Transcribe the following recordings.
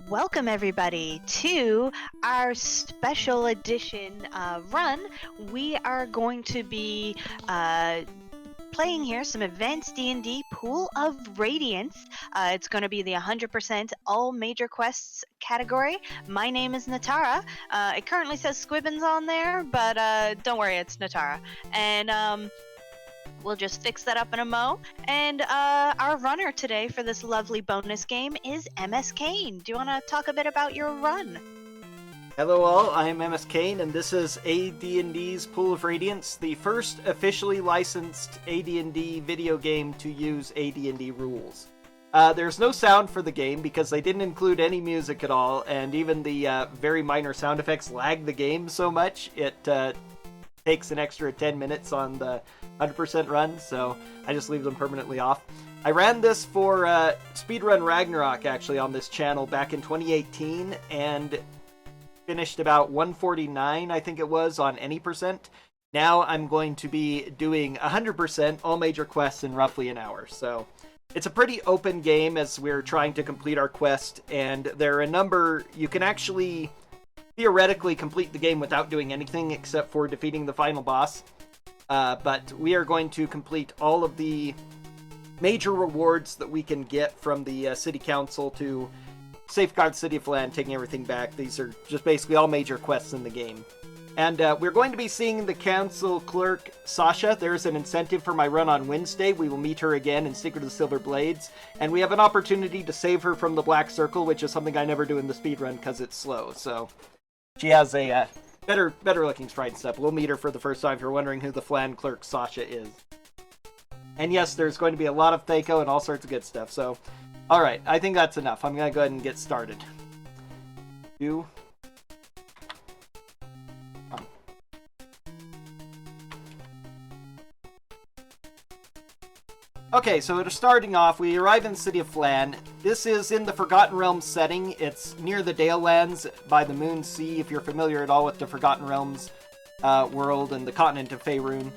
Welcome everybody to our special edition run. We are going to be playing here some advanced D&D Pool of Radiance. It's going to be the 100% all major quests category. My name is Natara. It currently says Squibbins on there, but don't worry, it's Natara. And we'll just fix that up in a mo. And our runner today for this lovely bonus game is MSKain. Do you want to talk a bit about your run? Hello all, I'm MSKain, and this is AD&D's Pool of Radiance, the first officially licensed AD&D video game to use AD&D rules. There's no sound for the game because they didn't include any music at all, and even the very minor sound effects lag the game so much, it takes an extra 10 minutes on the 100% run, so I just leave them permanently off. I ran this for Speedrun Ragnarok, actually, on this channel back in 2018, and finished about 149, I think it was, on any percent. Now I'm going to be doing 100% all major quests in roughly an hour, so it's a pretty open game as we're trying to complete our quest, and there are a number you can actually theoretically complete the game without doing anything except for defeating the final boss. But we are going to complete all of the major rewards that we can get from the City Council to safeguard City of Land, taking everything back. These are just basically all major quests in the game. And we're going to be seeing the Council Clerk, Sasha. There's an incentive for my run on Wednesday. We will meet her again in Secret of the Silver Blades. And we have an opportunity to save her from the Black Circle, which is something I never do in the speedrun because it's slow. So she has a better looking sprite and stuff. We'll meet her for the first time if you're wondering who the Flan Clerk Sasha is. And yes, there's going to be a lot of Thaco and all sorts of good stuff. So, alright, I think that's enough. I'm going to go ahead and get started. Okay, so starting off, we arrive in the City of Flan. This is in the Forgotten Realms setting. It's near the Dale Lands by the Moon Sea, if you're familiar at all with the Forgotten Realms world and the continent of Faerun.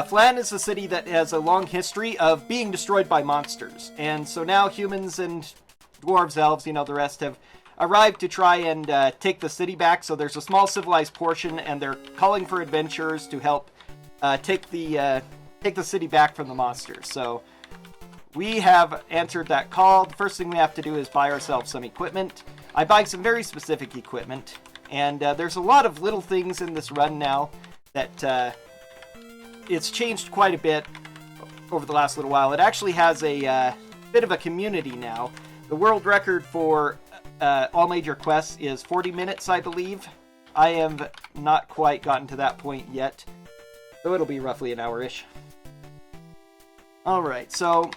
Flan is a city that has a long history of being destroyed by monsters. And so now humans and dwarves, elves, the rest have arrived to try and take the city back. So there's a small civilized portion, and they're calling for adventurers to help take the city back from the monsters. So we have answered that call. The first thing we have to do is buy ourselves some equipment. I'm buying some very specific equipment, and there's a lot of little things in this run now that it's changed quite a bit over the last little while. It actually has a bit of a community now. The world record for all major quests is 40 minutes, I believe. I have not quite gotten to that point yet, so it'll be roughly an hour-ish. Alright, so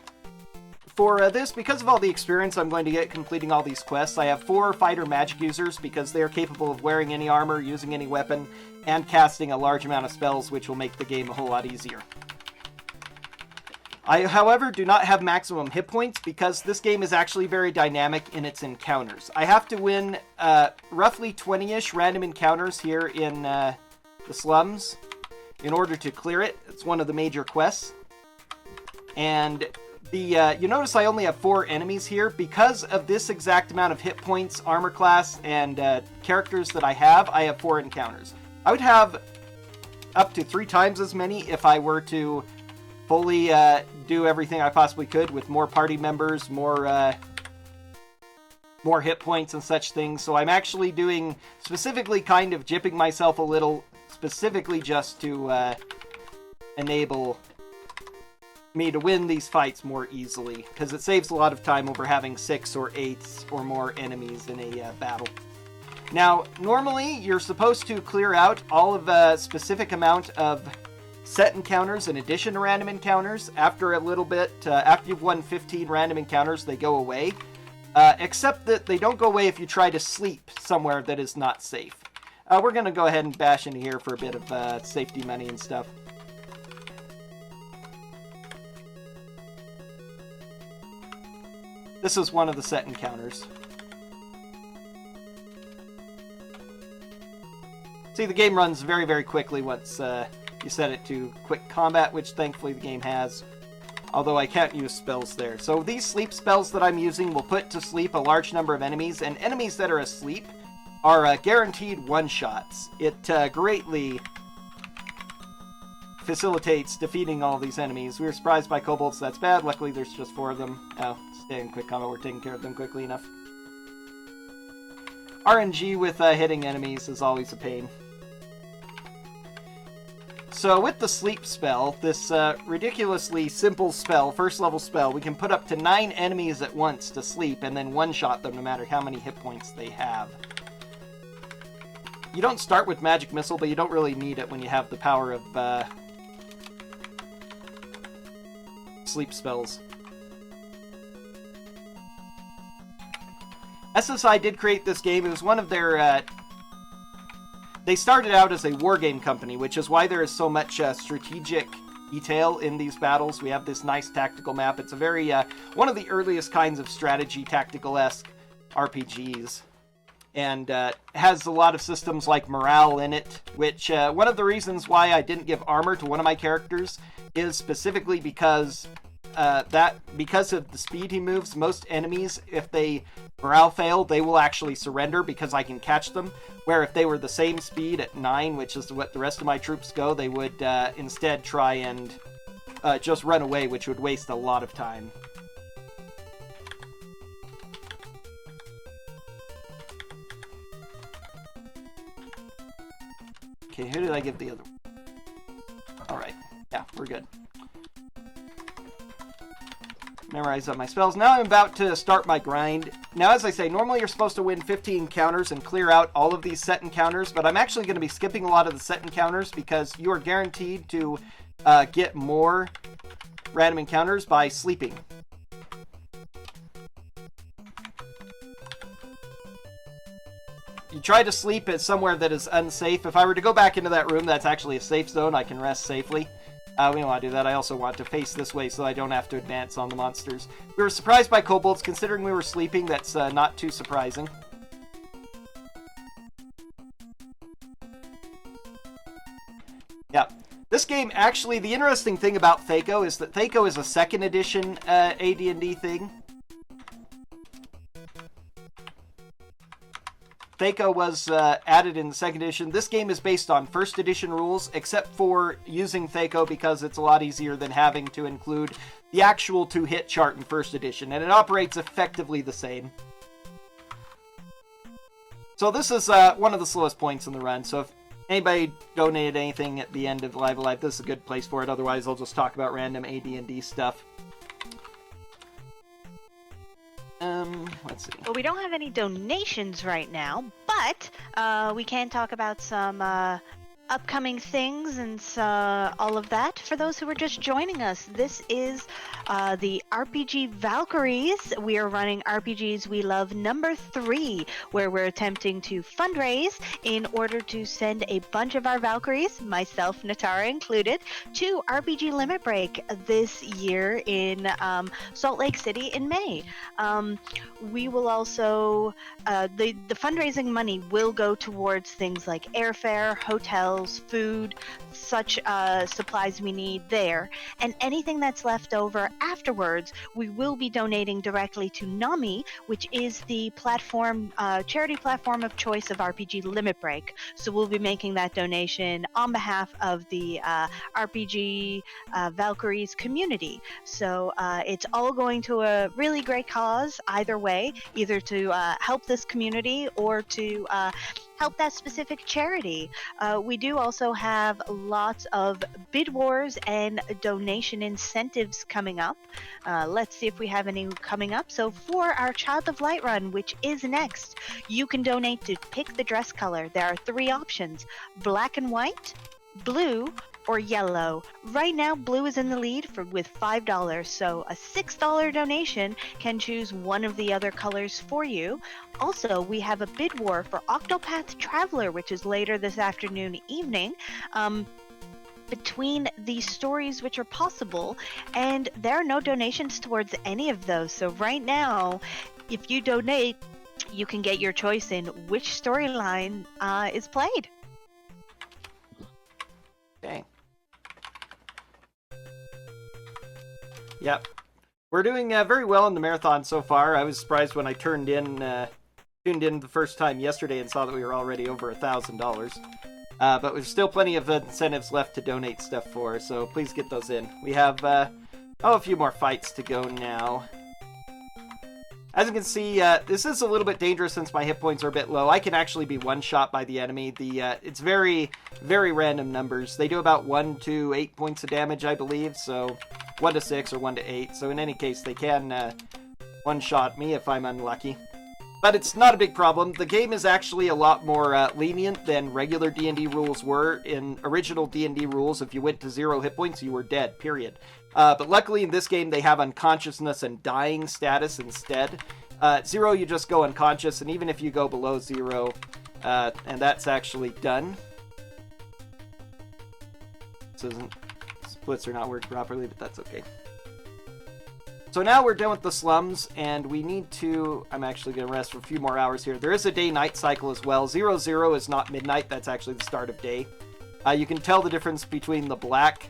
for this, because of all the experience I'm going to get completing all these quests, I have 4 fighter magic users because they are capable of wearing any armor, using any weapon, and casting a large amount of spells, which will make the game a whole lot easier. I, however, do not have maximum hit points because this game is actually very dynamic in its encounters. I have to win roughly 20-ish random encounters here in the slums in order to clear it. It's one of the major quests. And you notice I only have 4 enemies here. Because of this exact amount of hit points, armor class, and characters that I have 4 encounters. I would have up to 3 times as many if I were to fully do everything I possibly could with more party members, more hit points and such things. So I'm actually doing, specifically kind of jipping myself a little, specifically just to enable me to win these fights more easily, because it saves a lot of time over having 6 or 8 or more enemies in a battle. Now, normally you're supposed to clear out all of a specific amount of set encounters in addition to random encounters. After a little bit, after you've won 15 random encounters, they go away. Except that they don't go away if you try to sleep somewhere that is not safe. We're going to go ahead and bash into here for a bit of safety money and stuff. This is one of the set encounters. See, the game runs very, very quickly once you set it to quick combat, which thankfully the game has. although I can't use spells there. So these sleep spells that I'm using will put to sleep a large number of enemies, and enemies that are asleep are guaranteed one-shots. It greatly facilitates defeating all these enemies. We were surprised by kobolds, that's bad. Luckily there's just 4 of them. Oh, stay in quick combat, we're taking care of them quickly enough. RNG with hitting enemies is always a pain. So with the sleep spell, this ridiculously simple spell, first level spell, we can put up to 9 enemies at once to sleep and then one-shot them no matter how many hit points they have. You don't start with Magic Missile, but you don't really need it when you have the power of sleep spells. SSI did create this game. It was one of their... they started out as a wargame company, which is why there is so much strategic detail in these battles. We have this nice tactical map. It's a very... one of the earliest kinds of strategy tactical-esque RPGs. And has a lot of systems like morale in it, which one of the reasons why I didn't give armor to one of my characters is specifically because because of the speed he moves, most enemies, if they morale fail, they will actually surrender because I can catch them, where if they were the same speed at 9, which is what the rest of my troops go, they would instead try and just run away, which would waste a lot of time. Okay, who did I give the other one? Alright, yeah, we're good. Memorize up my spells. Now I'm about to start my grind. Now, as I say, normally you're supposed to win 50 encounters and clear out all of these set encounters, but I'm actually going to be skipping a lot of the set encounters because you are guaranteed to get more random encounters by sleeping. You try to sleep at somewhere that is unsafe. If I were to go back into that room, that's actually a safe zone. I can rest safely. We don't want to do that. I also want to face this way so I don't have to advance on the monsters. We were surprised by kobolds. Considering we were sleeping, that's not too surprising. Yeah. This game, actually, the interesting thing about Thaco is that Thaco is a 2nd edition AD&D thing. Thaco was added in the 2nd edition. This game is based on 1st edition rules, except for using Thaco because it's a lot easier than having to include the actual 2-hit chart in 1st edition, and it operates effectively the same. So this is one of the slowest points in the run, so if anybody donated anything at the end of Live Alive, this is a good place for it. Otherwise, I'll just talk about random AD&D stuff. Let's see. Well, we don't have any donations right now, but we can talk about some upcoming things and all of that. For those who are just joining us, this is the RPG Valkyries. We are running RPGs We Love number 3, where we're attempting to fundraise in order to send a bunch of our Valkyries, myself, Natara included, to RPG Limit Break this year in Salt Lake City in May. We will also, the fundraising money will go towards things like airfare, hotels, food, such supplies we need there, and anything that's left over afterwards we will be donating directly to NAMI, which is the platform, charity platform of choice of RPG Limit Break. So we'll be making that donation on behalf of the RPG Valkyries community. So it's all going to a really great cause either way, either to help this community or to help that specific charity. We do also have lots of bid wars and donation incentives coming up. Let's see if we have any coming up. So for our Child of Light run, which is next, you can donate to pick the dress color. There are 3 options: black and white, blue, or yellow. Right now, blue is in the lead with $5, so a $6 donation can choose one of the other colors for you. Also, we have a bid war for Octopath Traveler, which is later this afternoon, evening. Between the stories which are possible, and there are no donations towards any of those. So right now, if you donate, you can get your choice in which storyline is played. Dang. Yep. We're doing very well in the marathon so far. I was surprised when I tuned in the first time yesterday and saw that we were already over $1,000. But there's still plenty of incentives left to donate stuff for, so please get those in. We have a few more fights to go now. As you can see, this is a little bit dangerous since my hit points are a bit low. I can actually be one-shot by the enemy. It's very, very random numbers. They do about 1 to 8 points of damage, I believe, so 1 to 6 or 1 to 8. So in any case, they can one-shot me if I'm unlucky. But it's not a big problem. The game is actually a lot more lenient than regular D&D rules were. In original D&D rules, if you went to 0 hit points, you were dead, period. But luckily in this game, they have unconsciousness and dying status instead. 0, you just go unconscious, and even if you go below 0, and that's actually done. Splits are not working properly, but that's okay. So now we're done with the slums, and we need to... I'm actually going to rest for a few more hours here. There is a day-night cycle as well. 0-0 is not midnight. That's actually the start of day. You can tell the difference between the black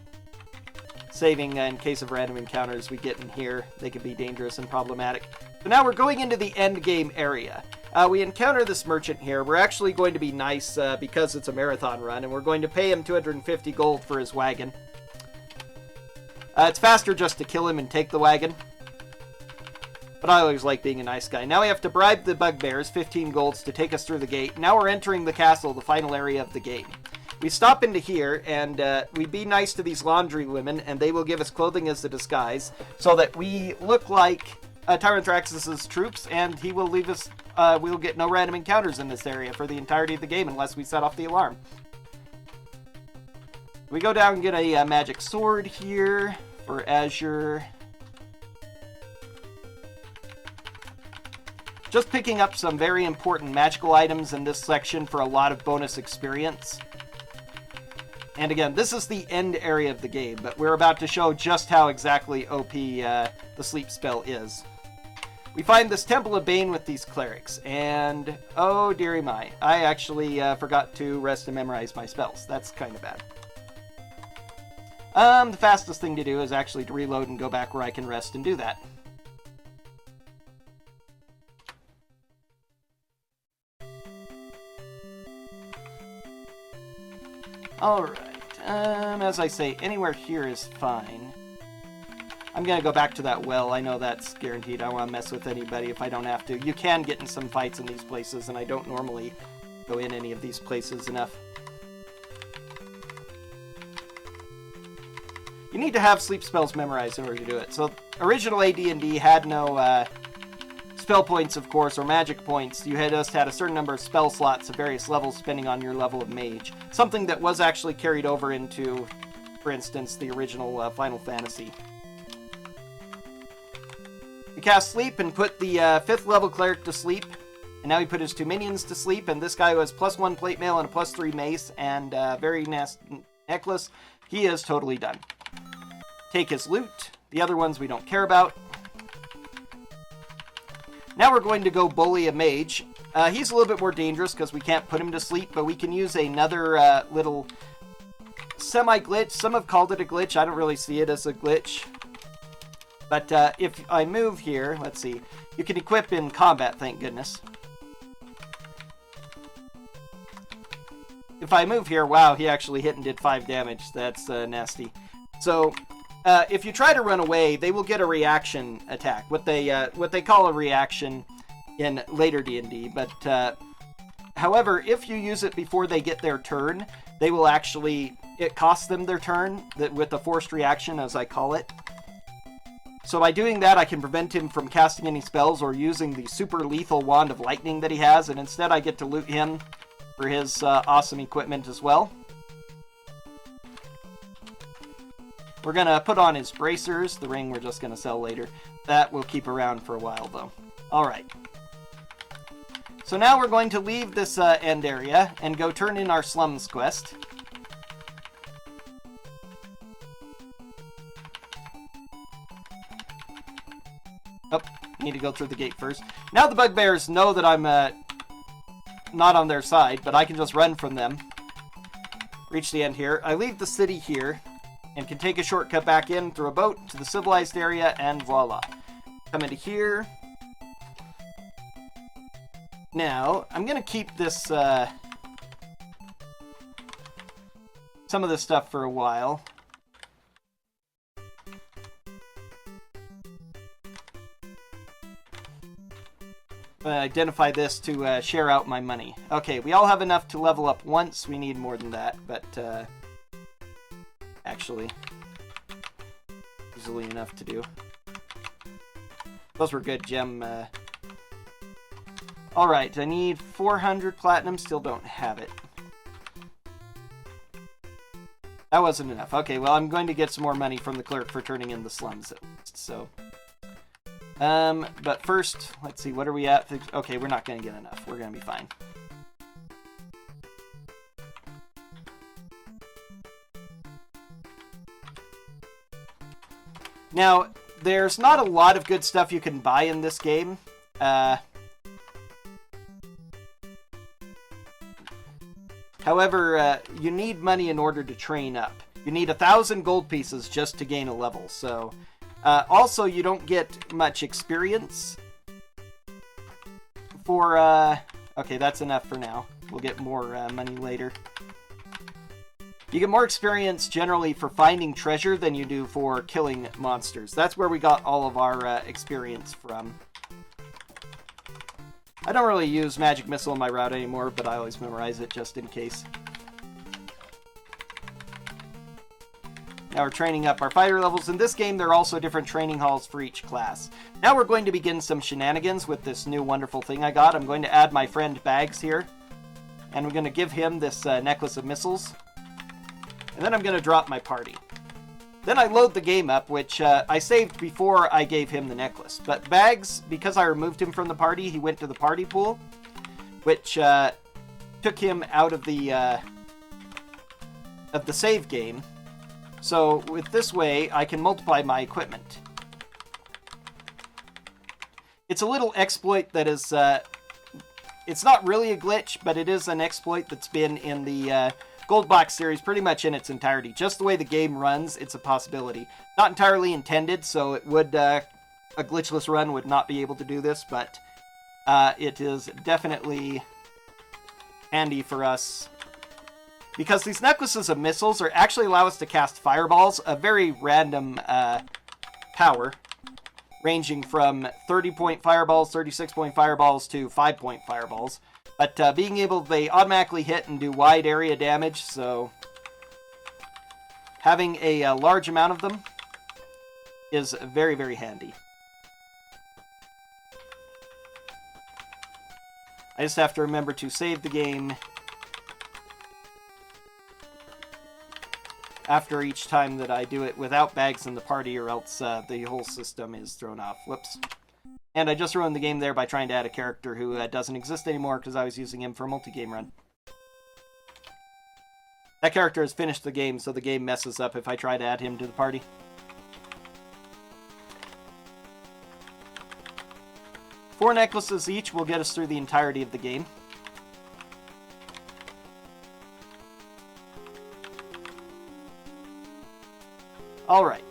saving in case of random encounters we get in here. They can be dangerous and problematic. So now we're going into the end game area. We encounter this merchant here. We're actually going to be nice because it's a marathon run, and we're going to pay him 250 gold for his wagon. It's faster just to kill him and take the wagon. But I always like being a nice guy. Now we have to bribe the bugbears, 15 golds, to take us through the gate. Now we're entering the castle, the final area of the game. We stop into here, and we be nice to these laundry women, and they will give us clothing as a disguise, so that we look like Tyranthraxus' troops, and he will leave us... we'll get no random encounters in this area for the entirety of the game, unless we set off the alarm. We go down and get a magic sword here for Azure. Just picking up some very important magical items in this section for a lot of bonus experience. And again, this is the end area of the game, but we're about to show just how exactly OP the sleep spell is. We find this Temple of Bane with these clerics, and oh dearie my, I actually forgot to rest and memorize my spells. That's kind of bad. The fastest thing to do is actually to reload and go back where I can rest and do that. Alright, as I say, anywhere here is fine. I'm gonna go back to that well. I know that's guaranteed. I don't want to mess with anybody if I don't have to. You can get in some fights in these places, and I don't normally go in any of these places enough. You need to have sleep spells memorized in order to do it. So, original AD&D had no spell points, of course, or magic points. You just had a certain number of spell slots of various levels depending on your level of mage. Something that was actually carried over into, for instance, the original Final Fantasy. We cast Sleep and put the 5th level cleric to sleep. And now we put his 2 minions to sleep. And this guy who has +1 plate mail and a +3 mace and very nasty necklace, he is totally done. Take his loot. The other ones we don't care about. Now we're going to go bully a mage. He's a little bit more dangerous because we can't put him to sleep, but we can use another little semi-glitch. Some have called it a glitch. I don't really see it as a glitch. But if I move here, let's see. You can equip in combat, thank goodness. If I move here, wow, he actually hit and did 5 damage. That's nasty. So... if you try to run away, they will get a reaction attack. What they call a reaction in later D&D. But however, if you use it before they get their turn, they will actually... It costs them their turn with a forced reaction, as I call it. So by doing that, I can prevent him from casting any spells or using the super lethal wand of lightning that he has, and instead I get to loot him for his awesome equipment as well. We're going to put on his bracers. The ring we're just going to sell later. That will keep around for a while, though. Alright. So now we're going to leave this end area and go turn in our slums quest. Oh, need to go through the gate first. Now the bugbears know that I'm not on their side, but I can just run from them. Reach the end here. I leave the city here. and can take a shortcut back in through a boat to the civilized area, and voila. Come into here. Now, I'm going to keep this, some of this stuff for a while. Identify this to share out my money. Okay, we all have enough to level up once. We need more than that, but actually, easily enough to do. Those were good gem. Alright, I need 400 platinum. Still don't have it. That wasn't enough. Okay, well, I'm going to get some more money from the clerk for turning in the slums at least, so... but first, let's see, what are we at? Okay, we're not going to get enough. We're going to be fine. Now, there's not a lot of good stuff you can buy in this game. However, you need money in order to train up. You need 1,000 gold pieces just to gain a level, so... also, you don't get much experience for, okay, that's enough for now. We'll get more money later. You get more experience generally for finding treasure than you do for killing monsters. That's where we got all of our experience from. I don't really use Magic Missile in my route anymore, but I always memorize it just in case. Now we're training up our fighter levels. In this game, there are also different training halls for each class. Now we're going to begin some shenanigans with this new wonderful thing I got. I'm going to add my friend Bags here. And we're going to give him this necklace of missiles. And then I'm going to drop my party. Then I load the game up, which I saved before I gave him the necklace. But Bags, because I removed him from the party, he went to the party pool, which took him out of the save game. So with this way, I can multiply my equipment. It's a little exploit that is, it's not really a glitch, but it is an exploit that's been in the Gold Box series pretty much in its entirety. Just the way the game runs, it's a possibility. Not entirely intended, so it would, a glitchless run would not be able to do this, but it is definitely handy for us. Because these necklaces of missiles are actually allow us to cast fireballs, a very random power, ranging from 30-point fireballs, 36-point fireballs, to 5-point fireballs. But being able, they automatically hit and do wide area damage, so having a large amount of them is very, very handy. I just have to remember to save the game after each time that I do it without Bags in the party, or else the whole system is thrown off. Whoops. And I just ruined the game there by trying to add a character who doesn't exist anymore because I was using him for a multi-game run. That character has finished the game, so the game messes up if I try to add him to the party. Four necklaces each will get us through the entirety of the game. Alright,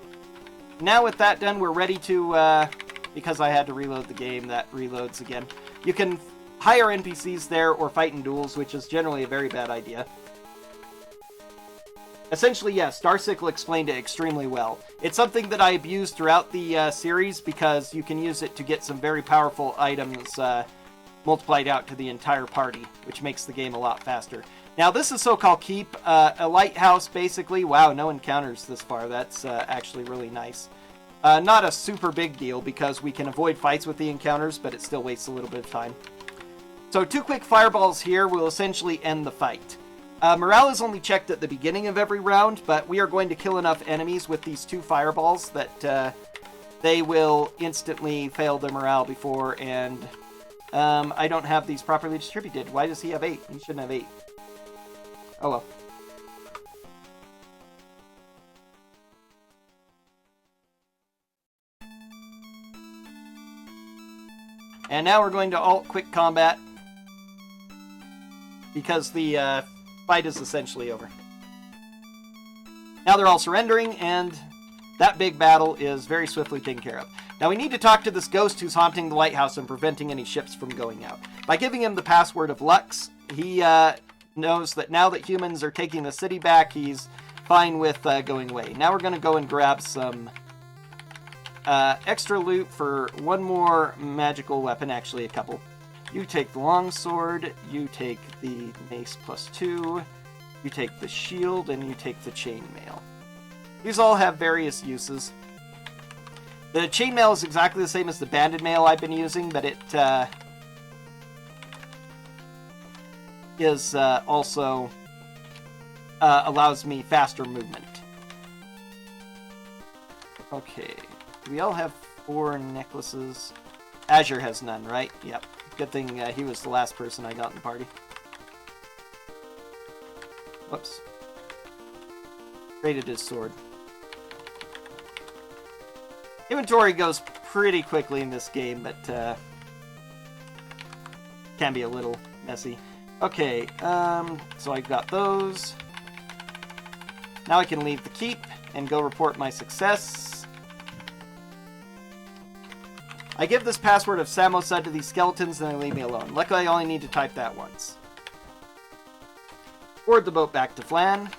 now with that done, we're ready to, because I had to reload the game, that reloads again. You can hire NPCs there or fight in duels, which is generally a very bad idea. Essentially, yes, Starsickle explained it extremely well. It's something that I abused throughout the series because you can use it to get some very powerful items multiplied out to the entire party, which makes the game a lot faster. Now, this is so-called Keep, a lighthouse, basically. Wow, no encounters this far. That's actually really nice. Not a super big deal, because we can avoid fights with the encounters, but it still wastes a little bit of time. So 2 quick fireballs here will essentially end the fight. Morale is only checked at the beginning of every round, but we are going to kill enough enemies with these 2 fireballs that they will instantly fail their morale before, and I don't have these properly distributed. Why does he have 8? He shouldn't have 8. Oh well. And now we're going to alt quick combat, because the fight is essentially over. Now they're all surrendering, and that big battle is very swiftly taken care of. Now we need to talk to this ghost who's haunting the lighthouse and preventing any ships from going out. By giving him the password of Lux, he knows that now that humans are taking the city back, he's fine with going away. Now we're going to go and grab some extra loot for one more magical weapon, actually a couple. You take the longsword, you take the mace +2, you take the shield, and you take the chainmail. These all have various uses. The chainmail is exactly the same as the banded mail I've been using, but it is also allows me faster movement. Okay, we all have 4 necklaces. Azure has none, right? Yep. Good thing he was the last person I got in the party. Whoops. Traded his sword. Inventory goes pretty quickly in this game, but can be a little messy. Okay, so I got those. Now I can leave the keep and go report my success. I give this password of Samosa to these skeletons and they leave me alone. Luckily I only need to type that once. Board the boat back to Flan.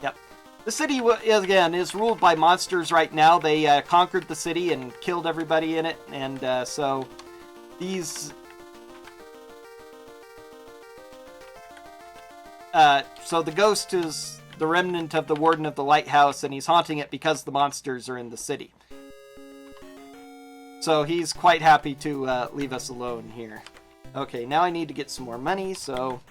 Yep. The city, again, is ruled by monsters right now. They conquered the city and killed everybody in it, and so these... so the ghost is the remnant of the Warden of the Lighthouse, and he's haunting it because the monsters are in the city. So he's quite happy to leave us alone here. Okay, now I need to get some more money, so...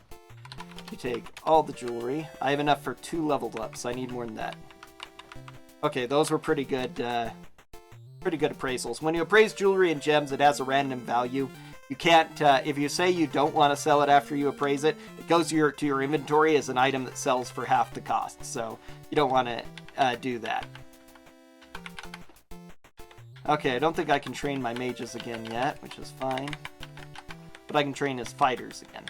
You take all the jewelry. I have enough for 2 leveled ups. I need more than that. Okay, those were pretty good appraisals. When you appraise jewelry and gems, it has a random value. You can't, if you say you don't want to sell it after you appraise it, it goes to your inventory as an item that sells for half the cost. So you don't want to do that. Okay, I don't think I can train my mages again yet, which is fine. But I can train as fighters again.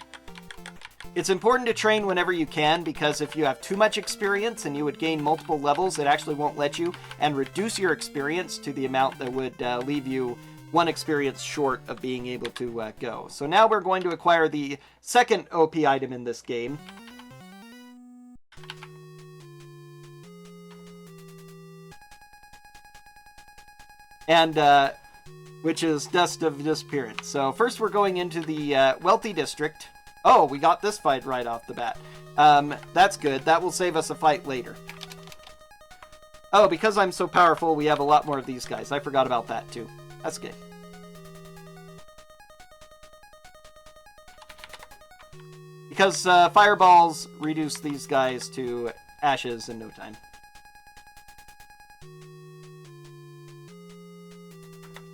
It's important to train whenever you can, because if you have too much experience and you would gain multiple levels, it actually won't let you, and reduce your experience to the amount that would leave you 1 experience short of being able to go. So now we're going to acquire the second OP item in this game. And, which is Dust of Disappearance. So first we're going into the Wealthy District. Oh, we got this fight right off the bat. That's good. That will save us a fight later. Oh, because I'm so powerful, we have a lot more of these guys. I forgot about that, too. That's good. Because fireballs reduce these guys to ashes in no time.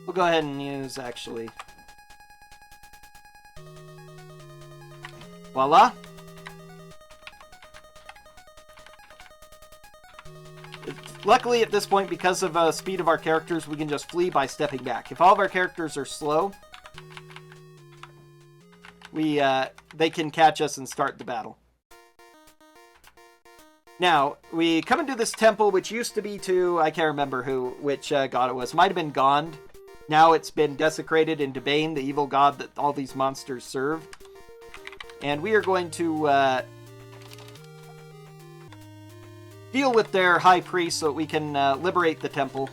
We'll go ahead and use, actually... Voila! Luckily, at this point, because of speed of our characters, we can just flee by stepping back. If all of our characters are slow, they can catch us and start the battle. Now, we come into this temple, which used to be to, I can't remember which god it was. Might have been Gond. Now it's been desecrated into Bane, the evil god that all these monsters serve. And we are going to deal with their high priest so that we can liberate the temple.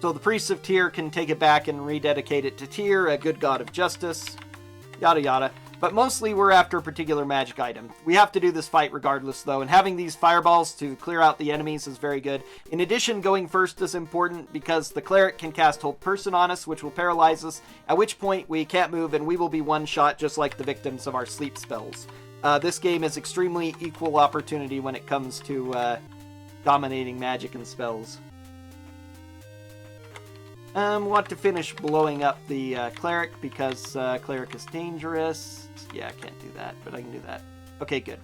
So the priests of Tyr can take it back and rededicate it to Tyr, a good god of justice, yada yada. But mostly we're after a particular magic item. We have to do this fight regardless, though, and having these fireballs to clear out the enemies is very good. In addition, going first is important because the cleric can cast Hold Person on us, which will paralyze us, at which point we can't move and we will be one-shot just like the victims of our sleep spells. This game is extremely equal opportunity when it comes to dominating magic and spells. Want to finish blowing up the cleric because cleric is dangerous. Yeah, I can't do that, but I can do that. Okay, good.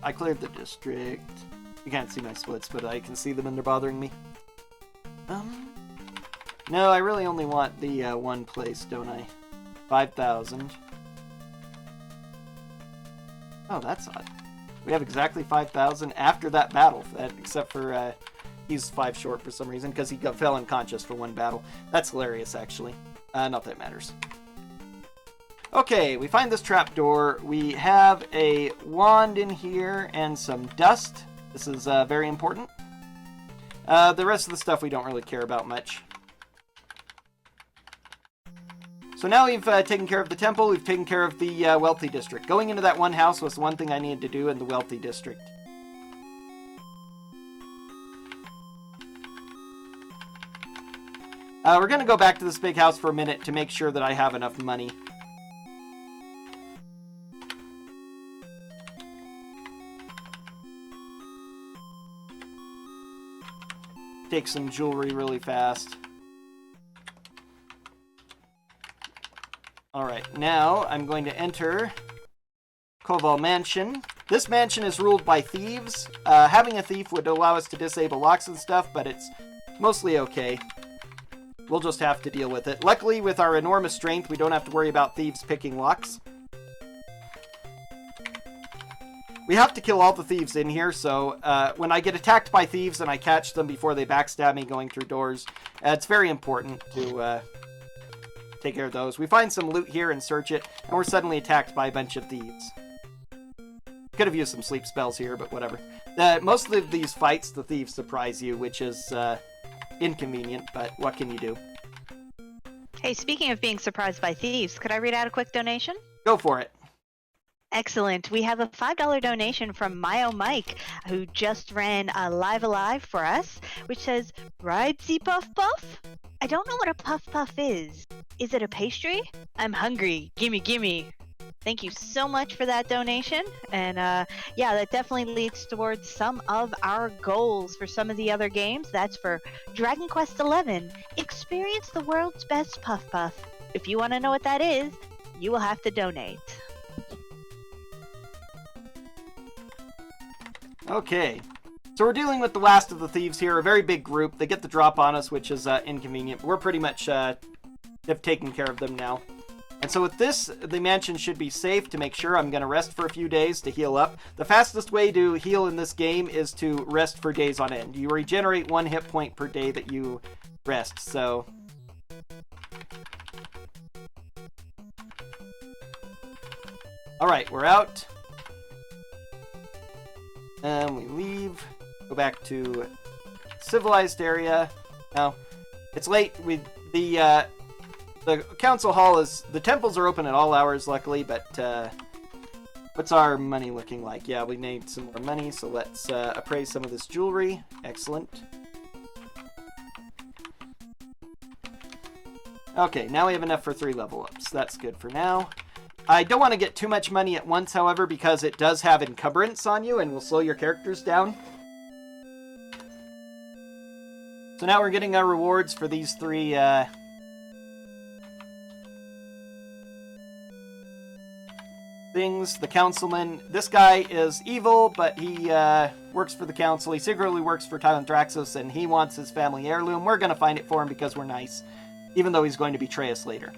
I cleared the district. You can't see my splits, but I can see them and they're bothering me. No, I really only want the one place, don't I? 5,000. Oh, that's odd. We have exactly 5,000 after that battle, except for he's 5 short for some reason, because he fell unconscious for one battle. That's hilarious, actually. Not that it matters. Okay, we find this trapdoor. We have a wand in here and some dust. This is very important. The rest of the stuff we don't really care about much. So now we've taken care of the temple, we've taken care of the wealthy district. Going into that one house was the one thing I needed to do in the wealthy district. We're going to go back to this big house for a minute to make sure that I have enough money. Take some jewelry really fast. Alright, now I'm going to enter Koval Mansion. This mansion is ruled by thieves. Having a thief would allow us to disable locks and stuff, but it's mostly okay. We'll just have to deal with it. Luckily, with our enormous strength, we don't have to worry about thieves picking locks. We have to kill all the thieves in here, so when I get attacked by thieves and I catch them before they backstab me going through doors, it's very important to take care of those. We find some loot here and search it, and we're suddenly attacked by a bunch of thieves. Could have used some sleep spells here, but whatever. Most of these fights, the thieves surprise you, which is inconvenient, but what can you do? Hey, speaking of being surprised by thieves, could I read out a quick donation? Go for it. Excellent. We have a $5 donation from Myo Mike, who just ran a Live Alive for us, which says, "Ridesy Puff Puff? I don't know what a puff puff is. Is it a pastry? I'm hungry. Gimme, gimme." Thank you so much for that donation. And yeah, that definitely leads towards some of our goals for some of the other games. That's for Dragon Quest XI. Experience the world's best Puff Puff. If you want to know what that is, you will have to donate. Okay, so we're dealing with the last of the thieves here, a very big group. They get the drop on us, which is inconvenient. We're pretty much have taken care of them now. And so with this, the mansion should be safe to make sure. I'm going to rest for a few days to heal up. The fastest way to heal in this game is to rest for days on end. You regenerate 1 hit point per day that you rest, so... Alright, we're out. And we leave, go back to civilized area. Now, it's late. The council hall is, the temples are open at all hours, luckily, but what's our money looking like? Yeah, we need some more money, so let's appraise some of this jewelry. Excellent. Okay, now we have enough for 3 level ups. That's good for now. I don't want to get too much money at once, however, because it does have encumbrance on you and will slow your characters down. So now we're getting our rewards for these 3 things. The councilman, this guy is evil, but he works for the council. He secretly works for Tylan Thraxus, and he wants his family heirloom. We're going to find it for him because we're nice, even though he's going to betray us later.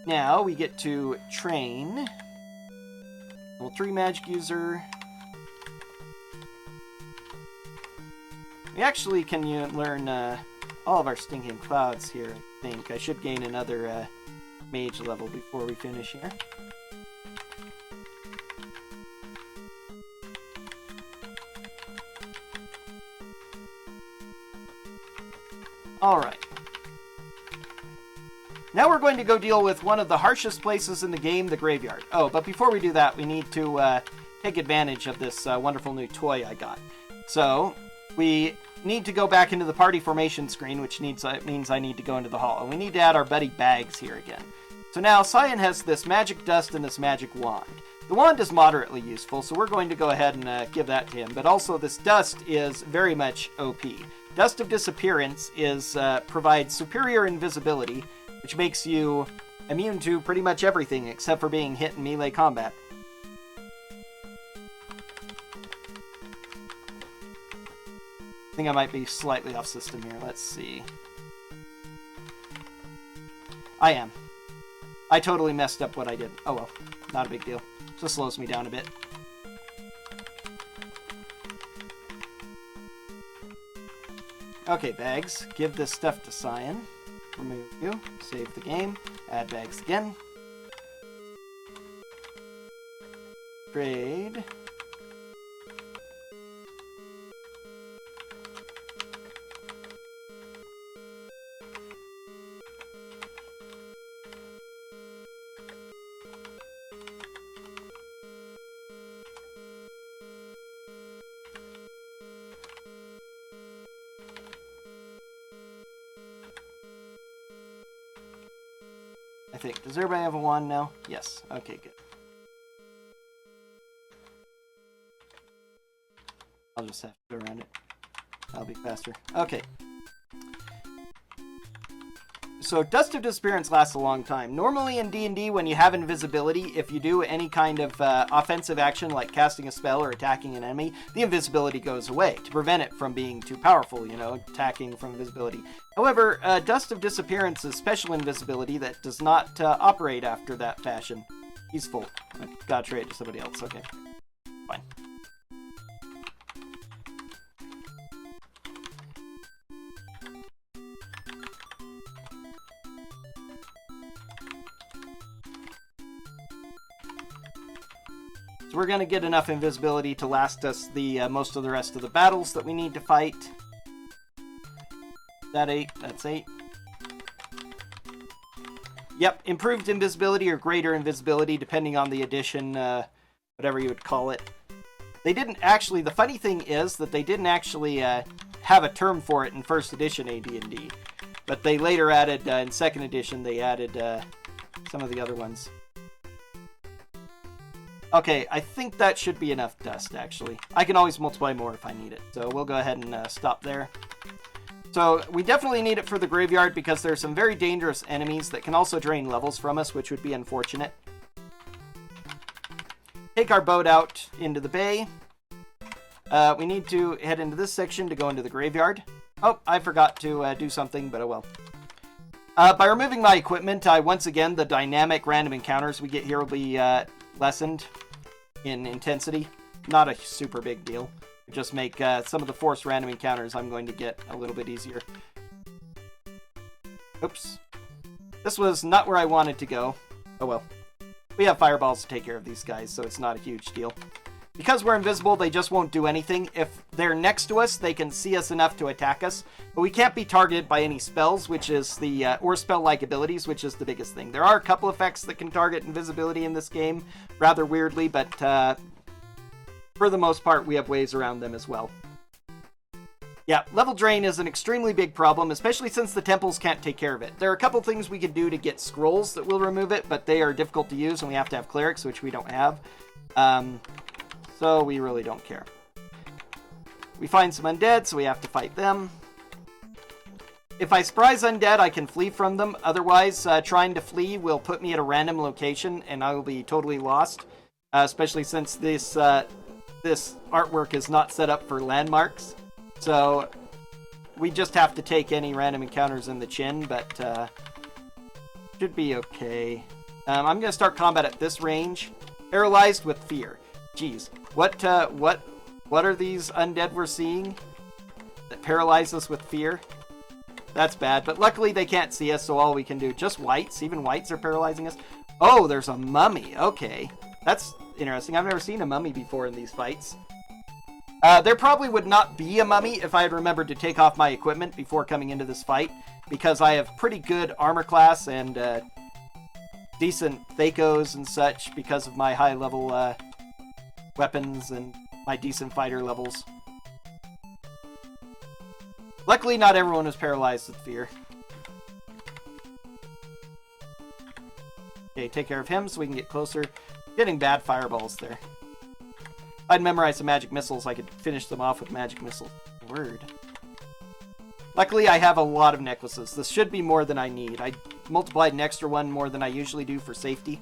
Now we get to train. Level 3 magic user. We actually can learn all of our stinking clouds here, I think. I should gain another mage level before we finish here. Alright. Now we're going to go deal with one of the harshest places in the game, the graveyard. Oh, but before we do that, we need to take advantage of this wonderful new toy I got. So, we need to go back into the party formation screen, which means I need to go into the hall. And we need to add our buddy Bags here again. So now, Cyan has this magic dust and this magic wand. The wand is moderately useful, so we're going to go ahead and give that to him. But also, this dust is very much OP. Dust of Disappearance provides superior invisibility, which makes you immune to pretty much everything except for being hit in melee combat. think I might be slightly off system here. Let's see. I am. I totally messed up what I did. Oh well, not a big deal. Just slows me down a bit. Okay, bags. Give this stuff to Cyan. Remove you. Save the game. Add bags again. Trade. I think. Does everybody have a wand now? Yes. Okay, good. I'll just have to go around it. That'll be faster. Okay. So, Dust of Disappearance lasts a long time. Normally in D&D, when you have invisibility, if you do any kind of offensive action, like casting a spell or attacking an enemy, the invisibility goes away to prevent it from being too powerful, you know, attacking from invisibility. However, Dust of Disappearance is special invisibility that does not operate after that fashion. He's full. I gotta trade it to somebody else. Okay. Fine. So we're going to get enough invisibility to last us the most of the rest of the battles that we need to fight. That 8, that's 8. Yep, improved invisibility or greater invisibility, depending on the edition, whatever you would call it. They didn't actually, the funny thing is that they didn't actually have a term for it in first edition AD&D. But they later added, in second edition, they added some of the other ones. Okay, I think that should be enough dust, actually. I can always multiply more if I need it. So we'll go ahead and stop there. So we definitely need it for the graveyard because there are some very dangerous enemies that can also drain levels from us, which would be unfortunate. Take our boat out into the bay. We need to head into this section to go into the graveyard. Oh, I forgot to do something, but oh well. By removing my equipment, once again, the dynamic random encounters we get here will be lessened in intensity. Not a super big deal. Just make some of the forced random encounters I'm going to get a little bit easier. Oops. This was not where I wanted to go. Oh well. We have fireballs to take care of these guys, so it's not a huge deal. Because we're invisible, they just won't do anything. If they're next to us, they can see us enough to attack us. But we can't be targeted by any spells, which is the, or spell-like abilities, which is the biggest thing. There are a couple effects that can target invisibility in this game, rather weirdly, but for the most part, we have ways around them as well. Yeah, level drain is an extremely big problem, especially since the temples can't take care of it. There are a couple things we can do to get scrolls that will remove it, but they are difficult to use, and we have to have clerics, which we don't have. So we really don't care. We find some undead, so we have to fight them. If I surprise undead, I can flee from them. Otherwise, trying to flee will put me at a random location, and I will be totally lost. Especially since this artwork is not set up for landmarks. So we just have to take any random encounters in the chin, but should be okay. I'm going to start combat at this range. Paralyzed with fear. Jeez, what are these undead we're seeing that paralyze us with fear? That's bad, but luckily they can't see us, so all we can do, just whites, even whites are paralyzing us. Oh, there's a mummy, okay. That's interesting, I've never seen a mummy before in these fights. There probably would not be a mummy if I had remembered to take off my equipment before coming into this fight, because I have pretty good armor class and decent Thakos and such because of my high level weapons and my decent fighter levels. Luckily, not everyone is paralyzed with fear. Okay, take care of him so we can get closer. Getting bad fireballs there. If I'd memorized some magic missiles, I could finish them off with magic missiles. Word. Luckily, I have a lot of necklaces. This should be more than I need. I multiplied an extra one more than I usually do for safety.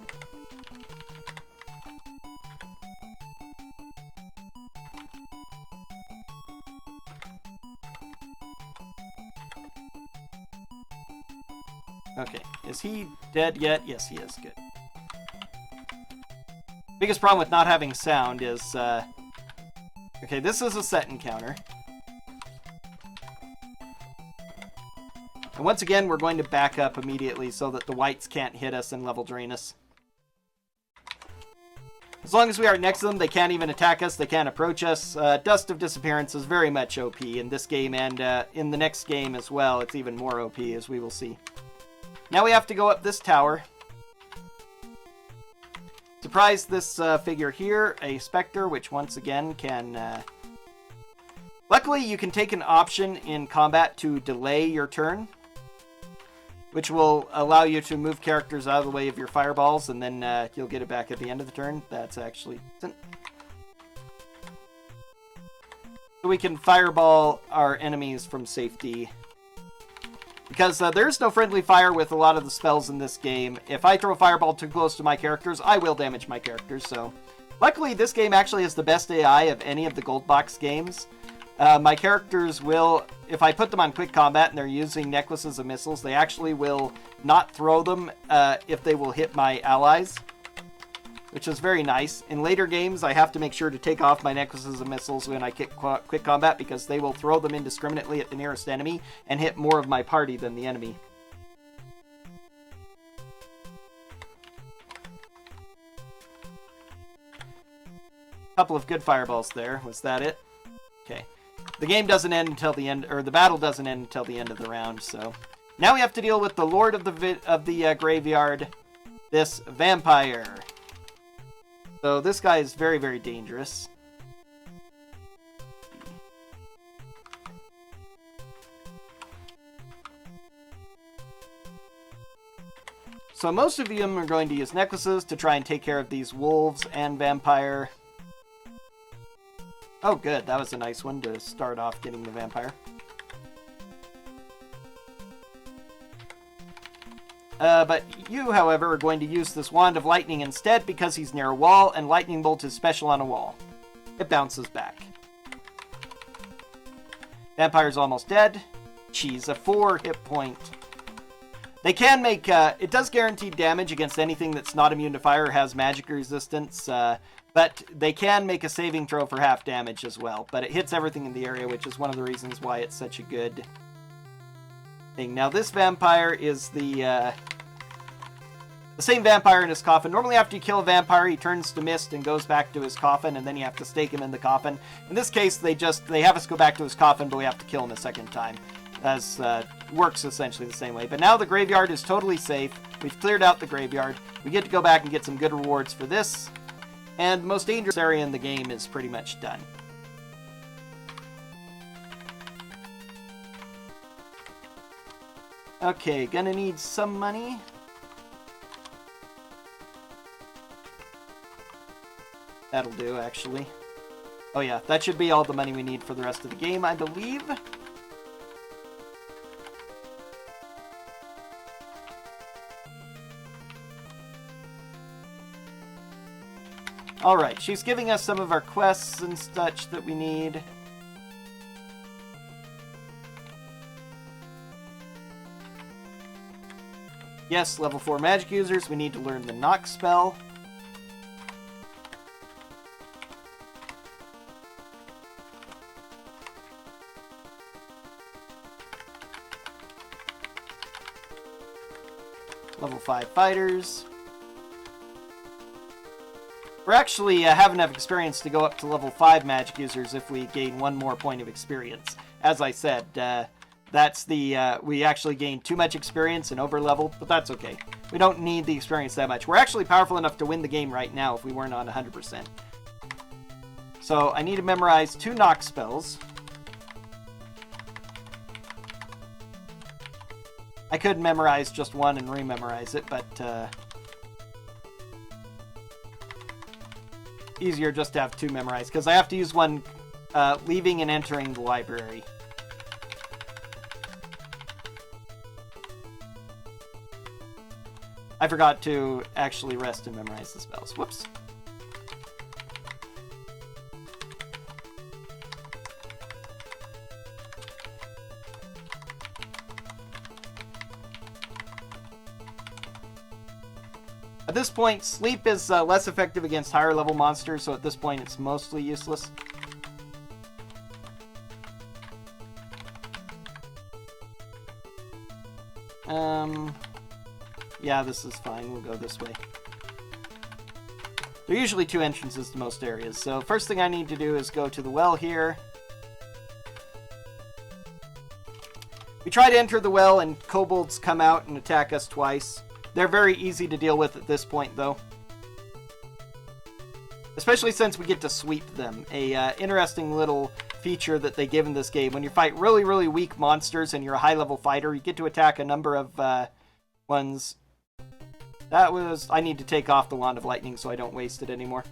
Okay, is he dead yet? Yes, he is. Good. Biggest problem with not having sound is... okay, this is a set encounter. And once again, we're going to back up immediately so that the whites can't hit us and level drain us. As long as we are next to them, they can't even attack us, they can't approach us. Dust of Disappearance is very much OP in this game, and in the next game as well, it's even more OP, as we will see. Now we have to go up this tower. Surprise this figure here, a Spectre, which once again can... Luckily, you can take an option in combat to delay your turn, which will allow you to move characters out of the way of your fireballs, and then you'll get it back at the end of the turn. That's actually... So we can fireball our enemies from safety. Because there's no friendly fire with a lot of the spells in this game. If I throw a fireball too close to my characters, I will damage my characters, so... Luckily, this game actually has the best AI of any of the Gold Box games. My characters will, if I put them on quick combat and they're using necklaces of missiles, they actually will not throw them if they will hit my allies, which is very nice. In later games, I have to make sure to take off my necklaces of missiles when I kick quick combat because they will throw them indiscriminately at the nearest enemy and hit more of my party than the enemy. Couple of good fireballs there. Was that it? Okay. The game doesn't end until the end, or the battle doesn't end until the end of the round, so... Now we have to deal with the Lord of the Graveyard, this vampire. So this guy is very, very dangerous. So most of them are going to use necklaces to try and take care of these wolves and vampire. Oh, good. That was a nice one to start off getting the vampire. But you, however, are going to use this Wand of Lightning instead because he's near a wall, and Lightning Bolt is special on a wall. It bounces back. Vampire's almost dead. She's a 4 hit point. They can make... it does guarantee damage against anything that's not immune to fire or has magic resistance, but they can make a saving throw for half damage as well. But it hits everything in the area, which is one of the reasons why it's such a good thing. Now, this vampire is the same vampire in his coffin. Normally, after you kill a vampire, he turns to mist and goes back to his coffin, and then you have to stake him in the coffin. In this case, they have us go back to his coffin, but we have to kill him a second time. As works essentially the same way. But now the graveyard is totally safe. We've cleared out the graveyard. We get to go back and get some good rewards for this. And the most dangerous area in the game is pretty much done. Okay, gonna need some money. That'll do, actually. Oh yeah, that should be all the money we need for the rest of the game, I believe. Alright, she's giving us some of our quests and such that we need. Yes, level 4 magic users, we need to learn the knock spell. Level 5 fighters. We're actually have enough experience to go up to level 5 magic users if we gain one more point of experience. As I said, that's the we actually gained too much experience and over-leveled, but that's okay. We don't need the experience that much. We're actually powerful enough to win the game right now if we weren't on 100%. So I need to memorize 2 knock spells. I could memorize just one and rememorize it, but easier just to have 2 memorized, because I have to use one leaving and entering the library. I forgot to actually rest and memorize the spells. Whoops. At this point, sleep is less effective against higher level monsters, so at this point it's mostly useless. Yeah, this is fine. We'll go this way. There are usually 2 entrances to most areas, so first thing I need to do is go to the well here. We try to enter the well and kobolds come out and attack us twice. They're very easy to deal with at this point, though. Especially since we get to sweep them. A interesting little feature that they give in this game. When you fight really, really weak monsters and you're a high-level fighter, you get to attack a number of ones. That was... I need to take off the Wand of Lightning so I don't waste it anymore.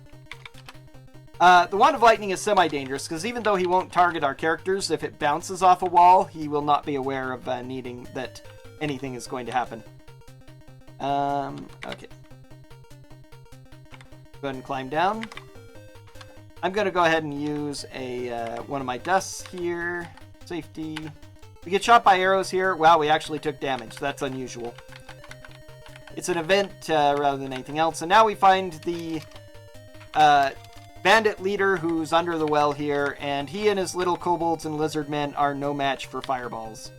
The Wand of Lightning is semi-dangerous, because even though he won't target our characters, if it bounces off a wall, he will not be aware of needing that anything is going to happen. Okay. Go ahead and climb down. I'm going to go ahead and use a one of my dusts here. Safety. We get shot by arrows here. Wow, we actually took damage. That's unusual. It's an event rather than anything else. And now we find the bandit leader who's under the well here, and he and his little kobolds and lizard men are no match for fireballs.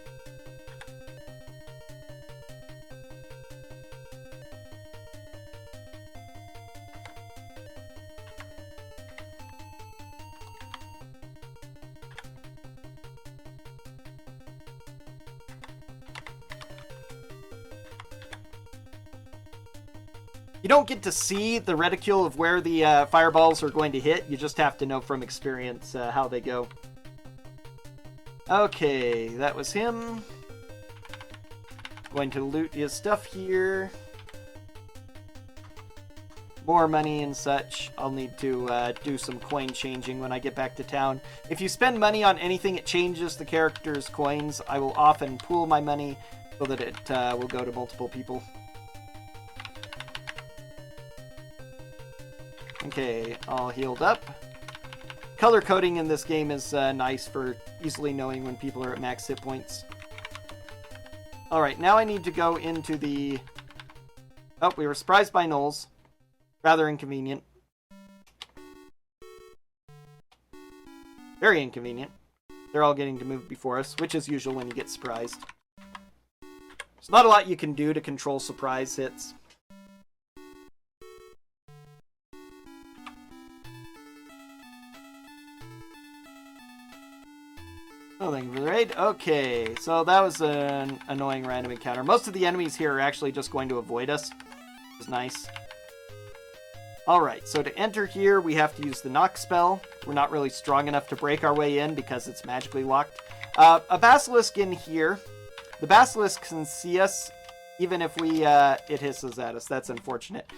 You don't get to see the reticule of where the fireballs are going to hit. You just have to know from experience how they go. Okay, that was him. Going to loot his stuff here. More money and such. I'll need to do some coin changing when I get back to town. If you spend money on anything, it changes the character's coins. I will often pool my money so that it will go to multiple people. Okay, all healed up. Color coding in this game is nice for easily knowing when people are at max hit points. Alright, now I need to go into the... Oh, we were surprised by gnolls. Rather inconvenient. Very inconvenient. They're all getting to move before us, which is usual when you get surprised. There's not a lot you can do to control surprise hits. Oh, thank you for the raid. Okay, so that was an annoying random encounter. Most of the enemies here are actually just going to avoid us, which is nice. Alright, so to enter here, we have to use the knock spell. We're not really strong enough to break our way in because it's magically locked. A basilisk in here. The basilisk can see us, even if we, it hisses at us. That's unfortunate.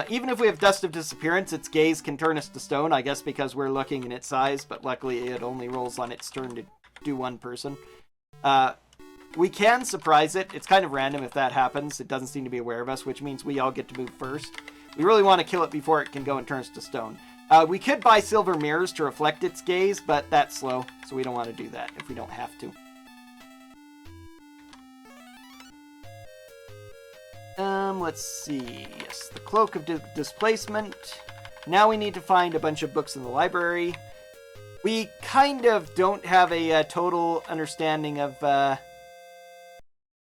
Even if we have Dust of Disappearance, its gaze can turn us to stone, I guess because we're looking in its eyes, but luckily it only rolls on its turn to do one person. We can surprise it. It's kind of random if that happens. It doesn't seem to be aware of us, which means we all get to move first. We really want to kill it before it can go and turn us to stone. We could buy silver mirrors to reflect its gaze, but that's slow, so we don't want to do that if we don't have to. Let's see. Yes, the Cloak of Displacement. Now we need to find a bunch of books in the library. We kind of don't have a total understanding of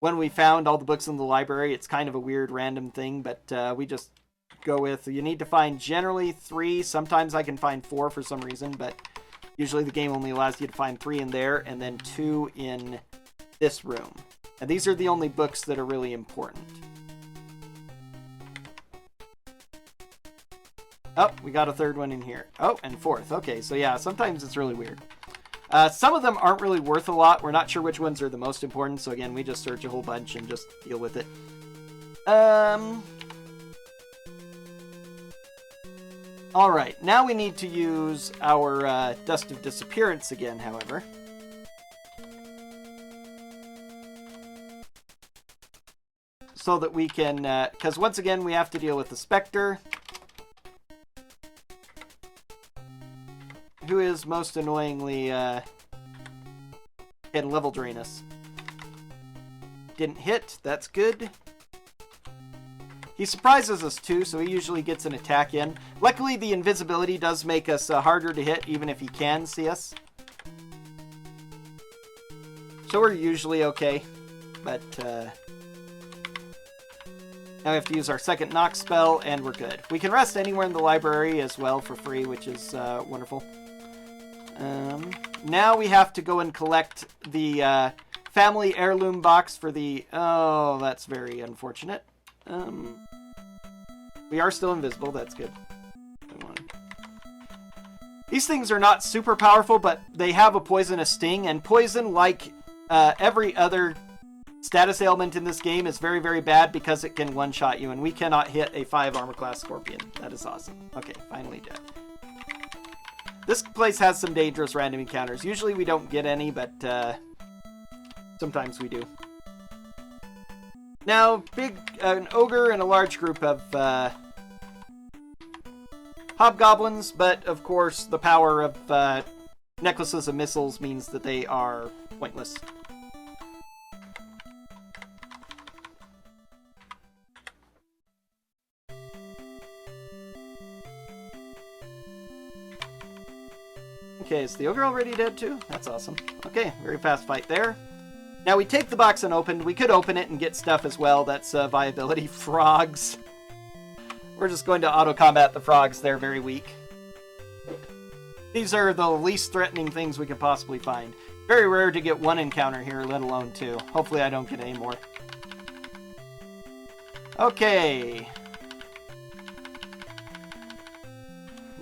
when we found all the books in the library. It's kind of a weird random thing, but we just go with, you need to find generally 3. Sometimes I can find 4 for some reason, but usually the game only allows you to find 3 in there and then 2 in this room. And these are the only books that are really important. Oh, we got a 3rd one in here. Oh, and 4th. Okay, so yeah, sometimes it's really weird. Some of them aren't really worth a lot. We're not sure which ones are the most important, so again, we just search a whole bunch and just deal with it. Alright, now we need to use our Dust of Disappearance again, however. So that we can, because once again, we have to deal with the Spectre, who is most annoyingly can level drain us. Didn't hit, that's good. He surprises us too, so he usually gets an attack in. Luckily, the invisibility does make us harder to hit, even if he can see us. So we're usually okay, but now we have to use our second knock spell, and we're good. We can rest anywhere in the library as well for free, which is wonderful. Now we have to go and collect the family heirloom box for the... Oh, that's very unfortunate. We are still invisible, that's good. These things are not super powerful, but they have a poisonous sting, and poison, like every other status ailment in this game, is very, very bad because it can one-shot you, and we cannot hit a 5 armor class scorpion. That is awesome. Okay, finally dead. This place has some dangerous random encounters. Usually we don't get any, but sometimes we do. Now, an ogre and a large group of hobgoblins, but of course the power of necklaces of missiles means that they are pointless. Okay, is the ogre already dead too? That's awesome. Okay, very fast fight there. Now we take the box unopened. We could open it and get stuff as well. That's viability. Frogs. We're just going to auto-combat the frogs. They're very weak. These are the least threatening things we could possibly find. Very rare to get one encounter here, let alone two. Hopefully I don't get any more. Okay.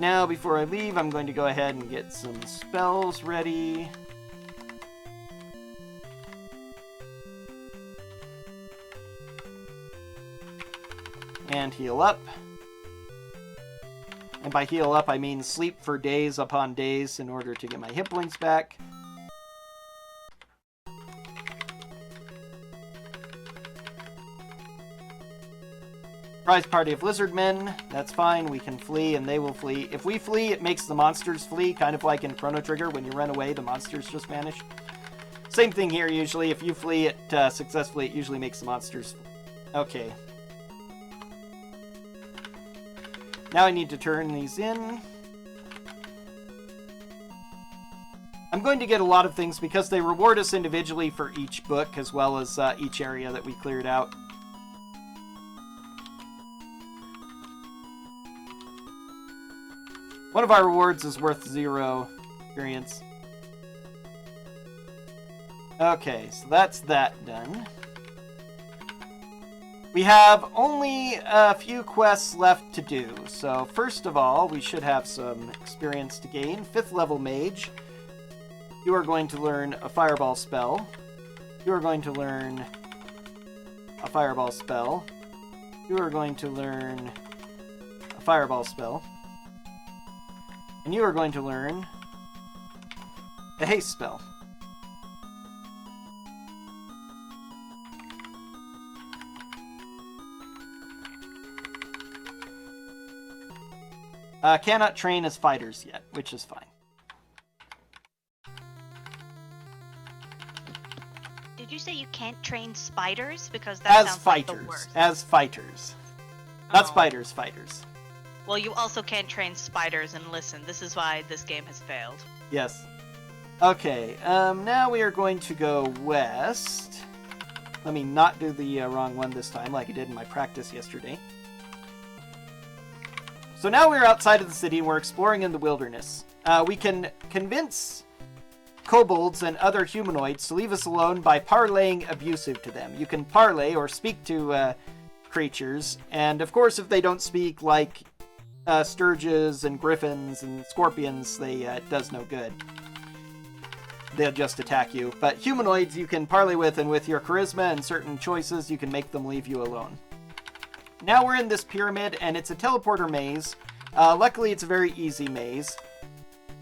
Now, before I leave, I'm going to go ahead and get some spells ready. And heal up. And by heal up, I mean sleep for days upon days in order to get my hit points back. Surprise party of lizardmen. That's fine. We can flee and they will flee. If we flee, it makes the monsters flee, kind of like in Chrono Trigger. When you run away, the monsters just vanish. Same thing here, usually. If you flee it successfully, it usually makes the monsters flee. Okay. Now I need to turn these in. I'm going to get a lot of things because they reward us individually for each book as well as each area that we cleared out. One of our rewards is worth 0 experience. Okay, so that's that done. We have only a few quests left to do. So first of all, we should have some experience to gain. 5th level mage. You are going to learn a fireball spell. You are going to learn a fireball spell. You are going to learn a fireball spell. And you are going to learn a haste spell. Cannot train as fighters yet, which is fine. Did you say you can't train spiders? Because that sounds like the worst. As fighters. Not Oh. spiders, fighters. Well, you also can't train spiders, and listen, this is why this game has failed. Yes. Okay, now we are going to go west. Let me not do the wrong one this time like I did in my practice yesterday. So now we're outside of the city and we're exploring in the wilderness. We can convince kobolds and other humanoids to leave us alone by parlaying abusive to them. You can parlay or speak to creatures, and of course if they don't speak like sturges and griffins and scorpions, it does no good. They'll just attack you. But humanoids you can parlay with, and with your charisma and certain choices you can make them leave you alone. Now we're in this pyramid, and it's a teleporter maze. Luckily, it's a very easy maze.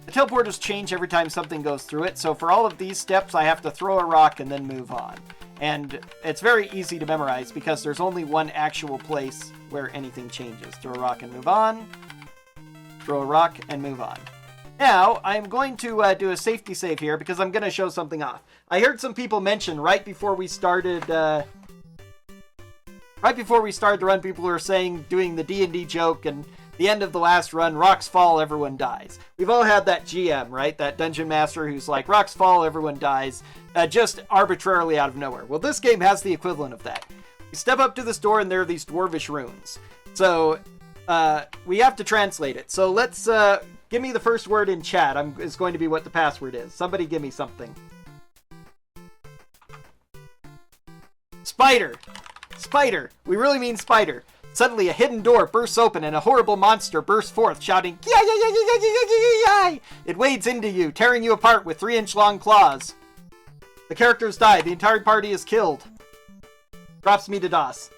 The teleporters change every time something goes through it, so for all of these steps, I have to throw a rock and then move on. And it's very easy to memorize, because there's only one actual place where anything changes. Throw a rock and move on. Throw a rock and move on. Now, I'm going to do a safety save here, because I'm going to show something off. I heard some people mention right before we started Right before we started the run, people were saying, doing the D&D joke, and the end of the last run, rocks fall, everyone dies. We've all had that GM, right? That dungeon master who's like, rocks fall, everyone dies, just arbitrarily out of nowhere. Well, this game has the equivalent of that. You step up to this door, and there are these dwarvish runes. So, we have to translate it. So let's, give me the first word in chat. Is going to be what the password is. Somebody give me something. Spider! Spider! We really mean spider. Suddenly a hidden door bursts open and a horrible monster bursts forth, shouting, "Yah, yah, yah, yah, yah, yah, yah, yah!" It wades into you, tearing you apart with 3-inch long claws. The characters die. The entire party is killed. Drops me to DOS.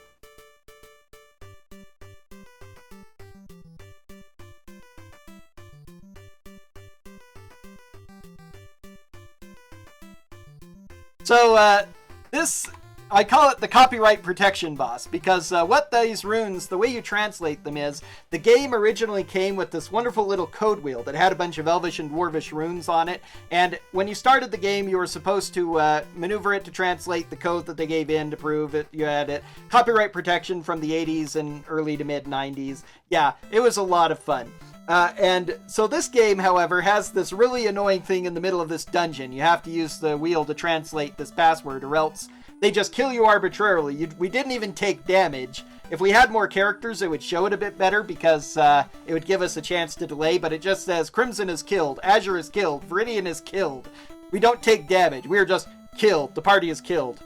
So, this... I call it the copyright protection boss, because what these runes, the way you translate them is, the game originally came with this wonderful little code wheel that had a bunch of Elvish and Dwarvish runes on it, and when you started the game, you were supposed to maneuver it to translate the code that they gave in to prove it. You had it. Copyright protection from the 80s and early to mid-90s. Yeah, it was a lot of fun. And so this game, however, has this really annoying thing in the middle of this dungeon. You have to use the wheel to translate this password, or else they just kill you arbitrarily. We didn't even take damage. If we had more characters, it would show it a bit better, because it would give us a chance to delay, but it just says, Crimson is killed, Azure is killed, Viridian is killed. We don't take damage. We are just killed. The party is killed.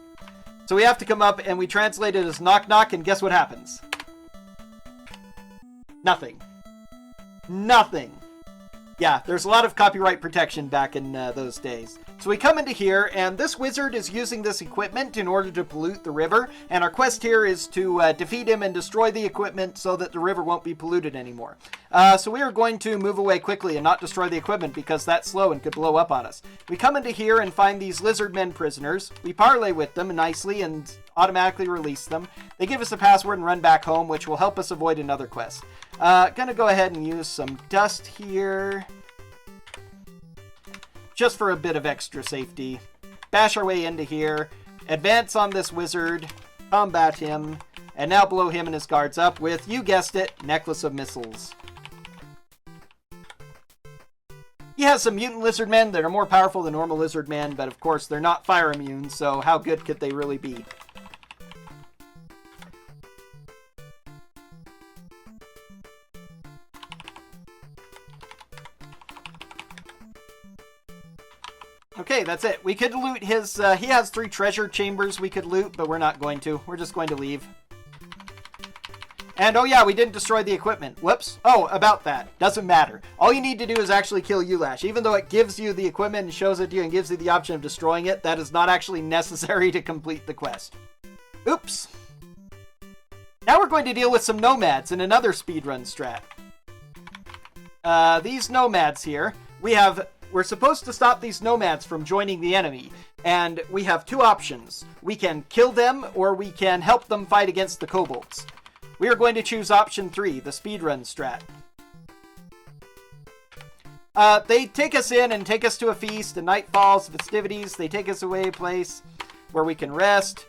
So we have to come up, and we translate it as knock knock, and guess what happens? Nothing. Nothing. Yeah, there's a lot of copyright protection back in those days. So we come into here, and this wizard is using this equipment in order to pollute the river, and our quest here is to defeat him and destroy the equipment so that the river won't be polluted anymore. So we are going to move away quickly and not destroy the equipment, because that's slow and could blow up on us. We come into here and find these lizard men prisoners. We parley with them nicely and automatically release them. They give us a password and run back home, which will help us avoid another quest. Gonna go ahead and use some dust here, just for a bit of extra safety. Bash our way into here, advance on this wizard, combat him, and now blow him and his guards up with, you guessed it, Necklace of Missiles. He has some mutant lizard men that are more powerful than normal lizard men, but of course they're not fire immune, so how good could they really be? Okay, that's it. We could loot his, he has 3 treasure chambers we could loot, but we're not going to. We're just going to leave. And, oh yeah, we didn't destroy the equipment. Whoops. Oh, about that. Doesn't matter. All you need to do is actually kill Ulash. Even though it gives you the equipment and shows it to you and gives you the option of destroying it, that is not actually necessary to complete the quest. Oops. Now we're going to deal with some nomads in another speedrun strat. These nomads here, we're supposed to stop these nomads from joining the enemy, and we have 2 options. We can kill them, or we can help them fight against the kobolds. We are going to choose option 3, the speedrun strat. They take us in and take us to a feast, and night falls, festivities. They take us away a place where we can rest,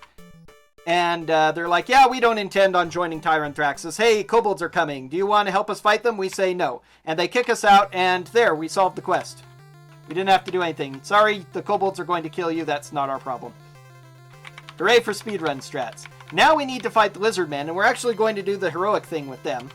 and they're like, yeah, we don't intend on joining Tyranthraxis. Hey, kobolds are coming. Do you want to help us fight them? We say no. And they kick us out, and there, we solved the quest. We didn't have to do anything. Sorry, the kobolds are going to kill you. That's not our problem. Hooray for speedrun strats. Now we need to fight the lizard men, and we're actually going to do the heroic thing with them.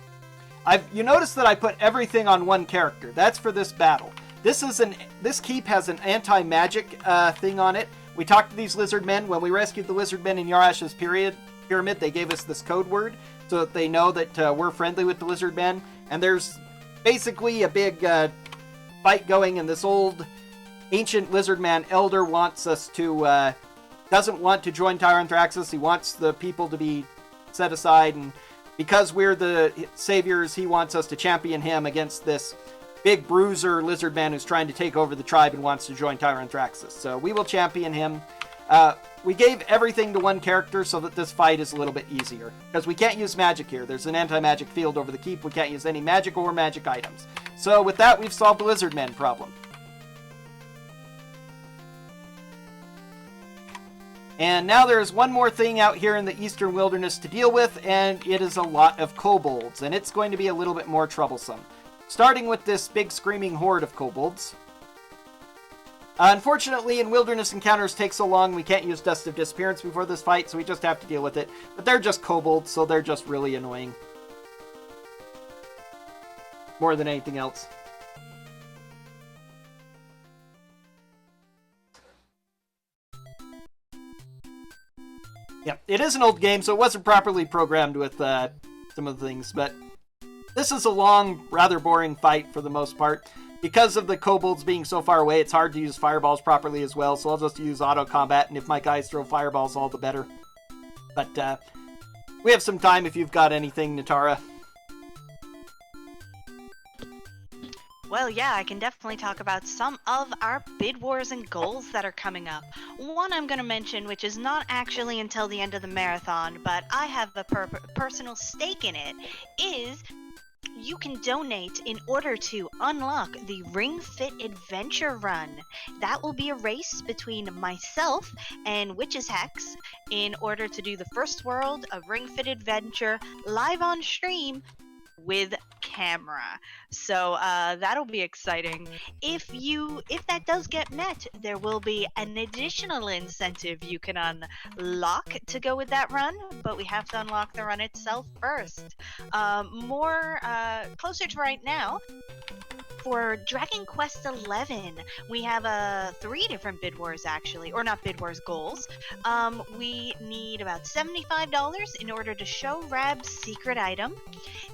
You notice that I put everything on one character. That's for this battle. This keep has an anti-magic thing on it. We talked to these lizard men. When we rescued the lizard men in Yarash's pyramid, they gave us this code word so that they know that we're friendly with the lizard men. And there's basically a big fight going, and this old ancient lizard man elder wants us to doesn't want to join Tyranthraxis. He wants the people to be set aside, and because we're the saviors, he wants us to champion him against this big bruiser lizard man who's trying to take over the tribe and wants to join Tyranthraxis. So we will champion him. We gave everything to one character so that this fight is a little bit easier, because we can't use magic here. There's an anti-magic field over the keep. We can't use any magic or magic items. So with that, we've solved the lizard men problem. And now there's one more thing out here in the Eastern Wilderness to deal with, and it is a lot of kobolds, and it's going to be a little bit more troublesome. Starting with this big screaming horde of kobolds. Unfortunately, in wilderness encounters take so long, we can't use Dust of Disappearance before this fight, so we just have to deal with it. But they're just kobolds, so they're just really annoying. More than anything else. Yeah, it is an old game, so it wasn't properly programmed with some of the things, but this is a long, rather boring fight for the most part. Because of the kobolds being so far away, it's hard to use fireballs properly as well, so I'll just use auto combat, and if my guys throw fireballs, all the better. But we have some time if you've got anything, Natara. Well, yeah, I can definitely talk about some of our bid wars and goals that are coming up. One I'm going to mention, which is not actually until the end of the marathon, but I have a personal stake in it, is you can donate in order to unlock the Ring Fit Adventure Run. That will be a race between myself and Witch's Hex in order to do the first world of Ring Fit Adventure live on stream with camera. So that'll be exciting. If that does get met, there will be an additional incentive you can unlock to go with that run, but we have to unlock the run itself first. More closer to right now, for Dragon Quest XI, we have 3 different bid wars actually, or not bid wars, goals. We need about $75 in order to show Rab's secret item.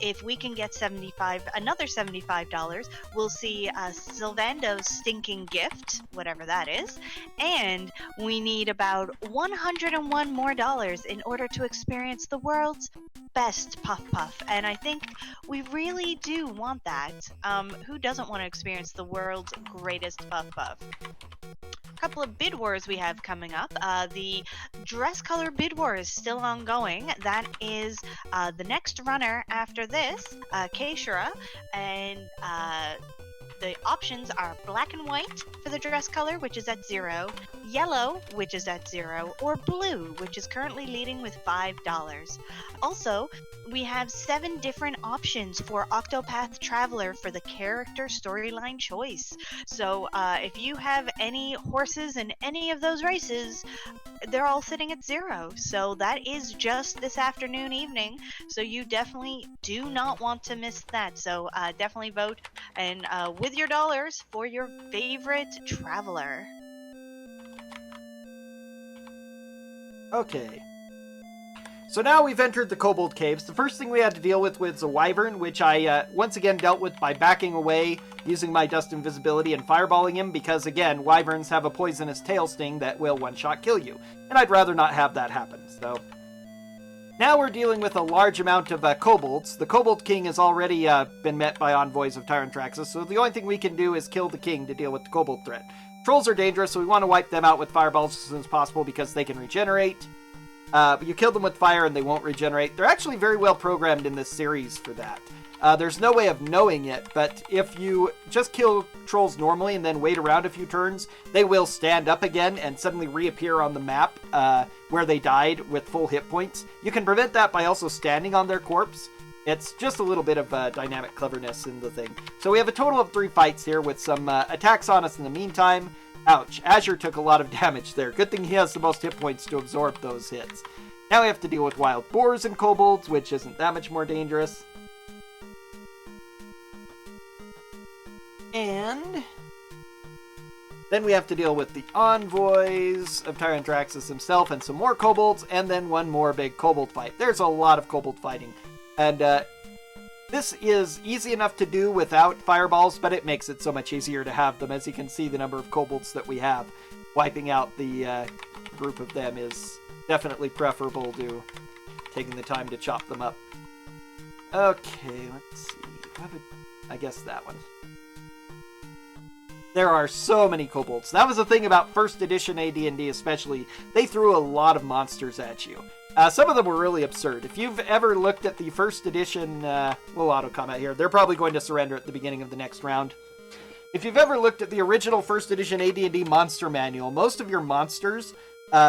If we can get another $75, we'll see Sylvando's stinking gift, whatever that is. And we need about $101 more in order to experience the world's best Puff Puff. And I think we really do want that. Who doesn't want to experience the world's greatest Puff Puff? Couple of bid wars we have coming up. The dress color bid war is still ongoing. That is the next runner after this, Keishara, and the options are black and white for the dress color, which is at 0, yellow, which is at 0, or blue, which is currently leading with $5. Also, we have 7 different options for Octopath Traveler for the character storyline choice. So if you have any horses in any of those races, they're all sitting at 0. So that is just this afternoon, evening. So you definitely do not want to miss that. So definitely vote and with your dollars for your favorite traveler. Okay. So now we've entered the Kobold Caves. The first thing we had to deal with was a Wyvern, which I once again dealt with by backing away, using my Dust Invisibility and fireballing him, because again, Wyverns have a poisonous tail sting that will one-shot kill you. And I'd rather not have that happen, so... Now we're dealing with a large amount of kobolds. The Kobold King has already been met by envoys of Tyrant Traxxas, so the only thing we can do is kill the king to deal with the kobold threat. Trolls are dangerous, so we want to wipe them out with fireballs as soon as possible because they can regenerate. But you kill them with fire and they won't regenerate. They're actually very well programmed in this series for that. There's no way of knowing it, but if you just kill trolls normally and then wait around a few turns, they will stand up again and suddenly reappear on the map where they died with full hit points. You can prevent that by also standing on their corpse. It's just a little bit of dynamic cleverness in the thing. So we have a total of 3 fights here with some attacks on us in the meantime. Ouch, Azure took a lot of damage there. Good thing he has the most hit points to absorb those hits. Now we have to deal with wild boars and kobolds, which isn't that much more dangerous. And then we have to deal with the envoys of Tyrant Traxxas himself and some more kobolds, and then one more big kobold fight. There's a lot of kobold fighting. And this is easy enough to do without fireballs, but it makes it so much easier to have them. As you can see, the number of kobolds that we have, wiping out the group of them is definitely preferable to taking the time to chop them up. Okay, let's see. I guess that one. There are so many kobolds. That was the thing about first edition AD&D especially. They threw a lot of monsters at you. Some of them were really absurd. If you've ever looked at the first edition, we'll auto-comment here. They're probably going to surrender at the beginning of the next round. If you've ever looked at the original first edition AD&D monster manual, most of your monsters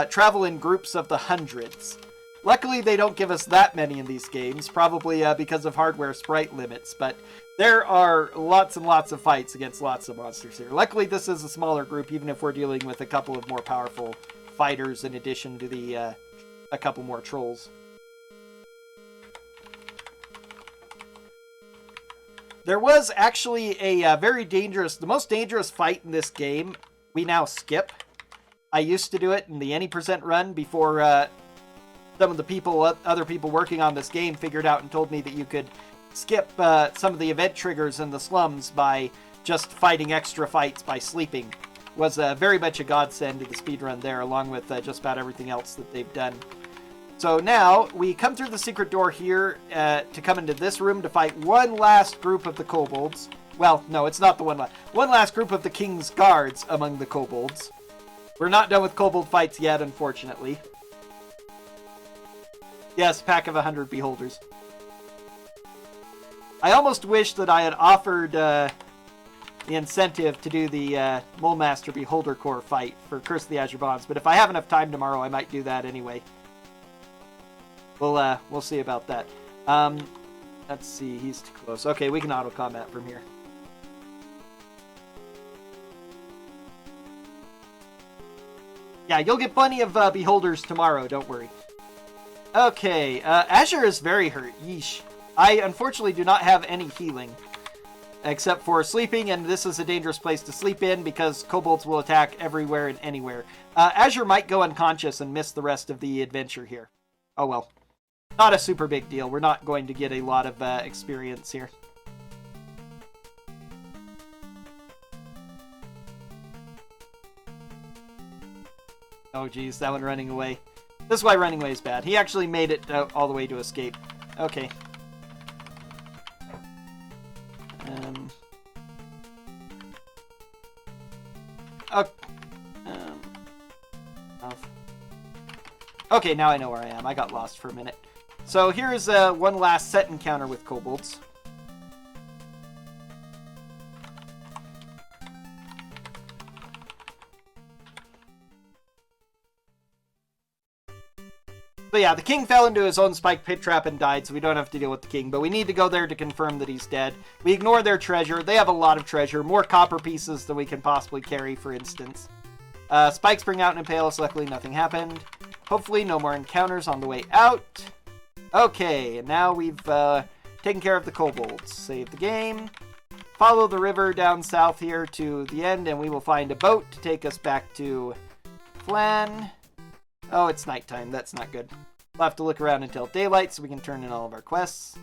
travel in groups of the hundreds. Luckily, they don't give us that many in these games, probably because of hardware sprite limits, but there are lots and lots of fights against lots of monsters here. Luckily, this is a smaller group, even if we're dealing with a couple of more powerful fighters in addition to the a couple more trolls. There was actually a very dangerous, the most dangerous fight in this game, we now skip. I used to do it in the any percent run before some of the people, other people working on this game figured out and told me that you could skip some of the event triggers in the slums by just fighting extra fights by sleeping. Was very much a godsend to the speedrun there, along with just about everything else that they've done. So now, we come through the secret door here to come into this room to fight one last group of the kobolds. Well, no, it's not the one last. One last group of the king's guards among the kobolds. We're not done with kobold fights yet, unfortunately. Yes, pack of 100 beholders. I almost wish that I had offered the incentive to do the Mole Master Beholder Core fight for Curse of the Azure Bonds, but if I have enough time tomorrow, I might do that anyway. We'll see about that. Let's see, he's too close. Okay, we can auto-combat from here. Yeah, you'll get plenty of beholders tomorrow, don't worry. Okay, Azure is very hurt. Yeesh. I unfortunately do not have any healing, except for sleeping, and this is a dangerous place to sleep in because kobolds will attack everywhere and anywhere. Azure might go unconscious and miss the rest of the adventure here. Oh well. Not a super big deal. We're not going to get a lot of experience here. Oh geez, that one running away. This is why running away is bad. He actually made it all the way to escape. Okay. Okay, now I know where I am. I got lost for a minute. So here's one last set encounter with kobolds. But yeah, the king fell into his own spike pit trap and died, so we don't have to deal with the king. But we need to go there to confirm that he's dead. We ignore their treasure. They have a lot of treasure. More copper pieces than we can possibly carry, for instance. Spikes bring out and impale us. Luckily, nothing happened. Hopefully, no more encounters on the way out. Okay, and now we've taken care of the kobolds. Save the game. Follow the river down south here to the end, and we will find a boat to take us back to Flan. Oh, it's nighttime. That's not good. We'll have to look around until daylight so we can turn in all of our quests.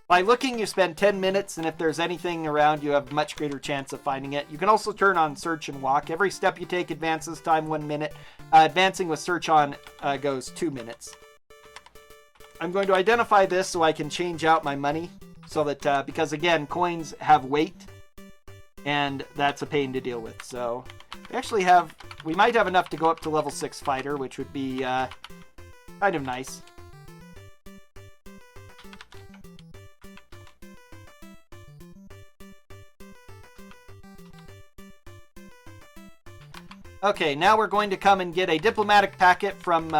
By looking, you spend 10 minutes, and if there's anything around, you have a much greater chance of finding it. You can also turn on search and walk. Every step you take advances time 1 minute. Advancing with search on goes 2 minutes. I'm going to identify this so I can change out my money. So that, because again, coins have weight, and that's a pain to deal with. So we might have enough to go up to level 6 fighter, which would be kind of nice. Okay, now we're going to come and get a diplomatic packet from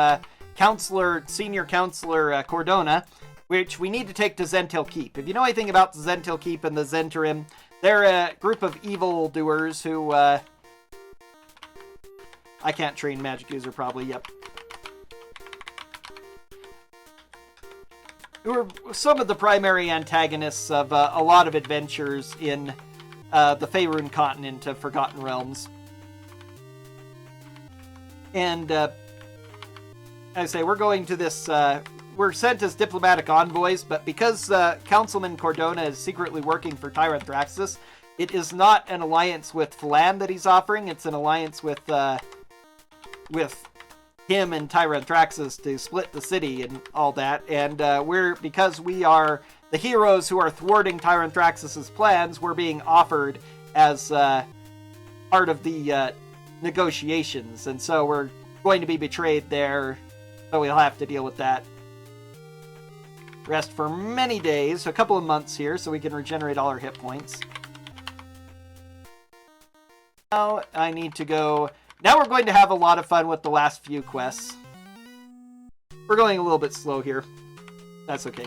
Senior Counselor Cordona, which we need to take to Zentil Keep. If you know anything about Zentil Keep and the Zentarim, they're a group of evildoers who, I can't train magic user probably, yep. Who are some of the primary antagonists of a lot of adventures in the Faerun continent of Forgotten Realms. And, as I say, we're going to this, we're sent as diplomatic envoys, but because Councilman Cordona is secretly working for Tyrant Thraxus, it is not an alliance with Flan that he's offering, it's an alliance with him and Tyrant Thraxus to split the city and all that, and because we are the heroes who are thwarting Tyrant Thraxus's plans, we're being offered as part of the negotiations, and so we're going to be betrayed there, so we'll have to deal with that. Rest for many days, a couple of months here, so we can regenerate all our hit points. Now I need to go Now we're going to have a lot of fun with the last few quests. We're going a little bit slow here. That's okay.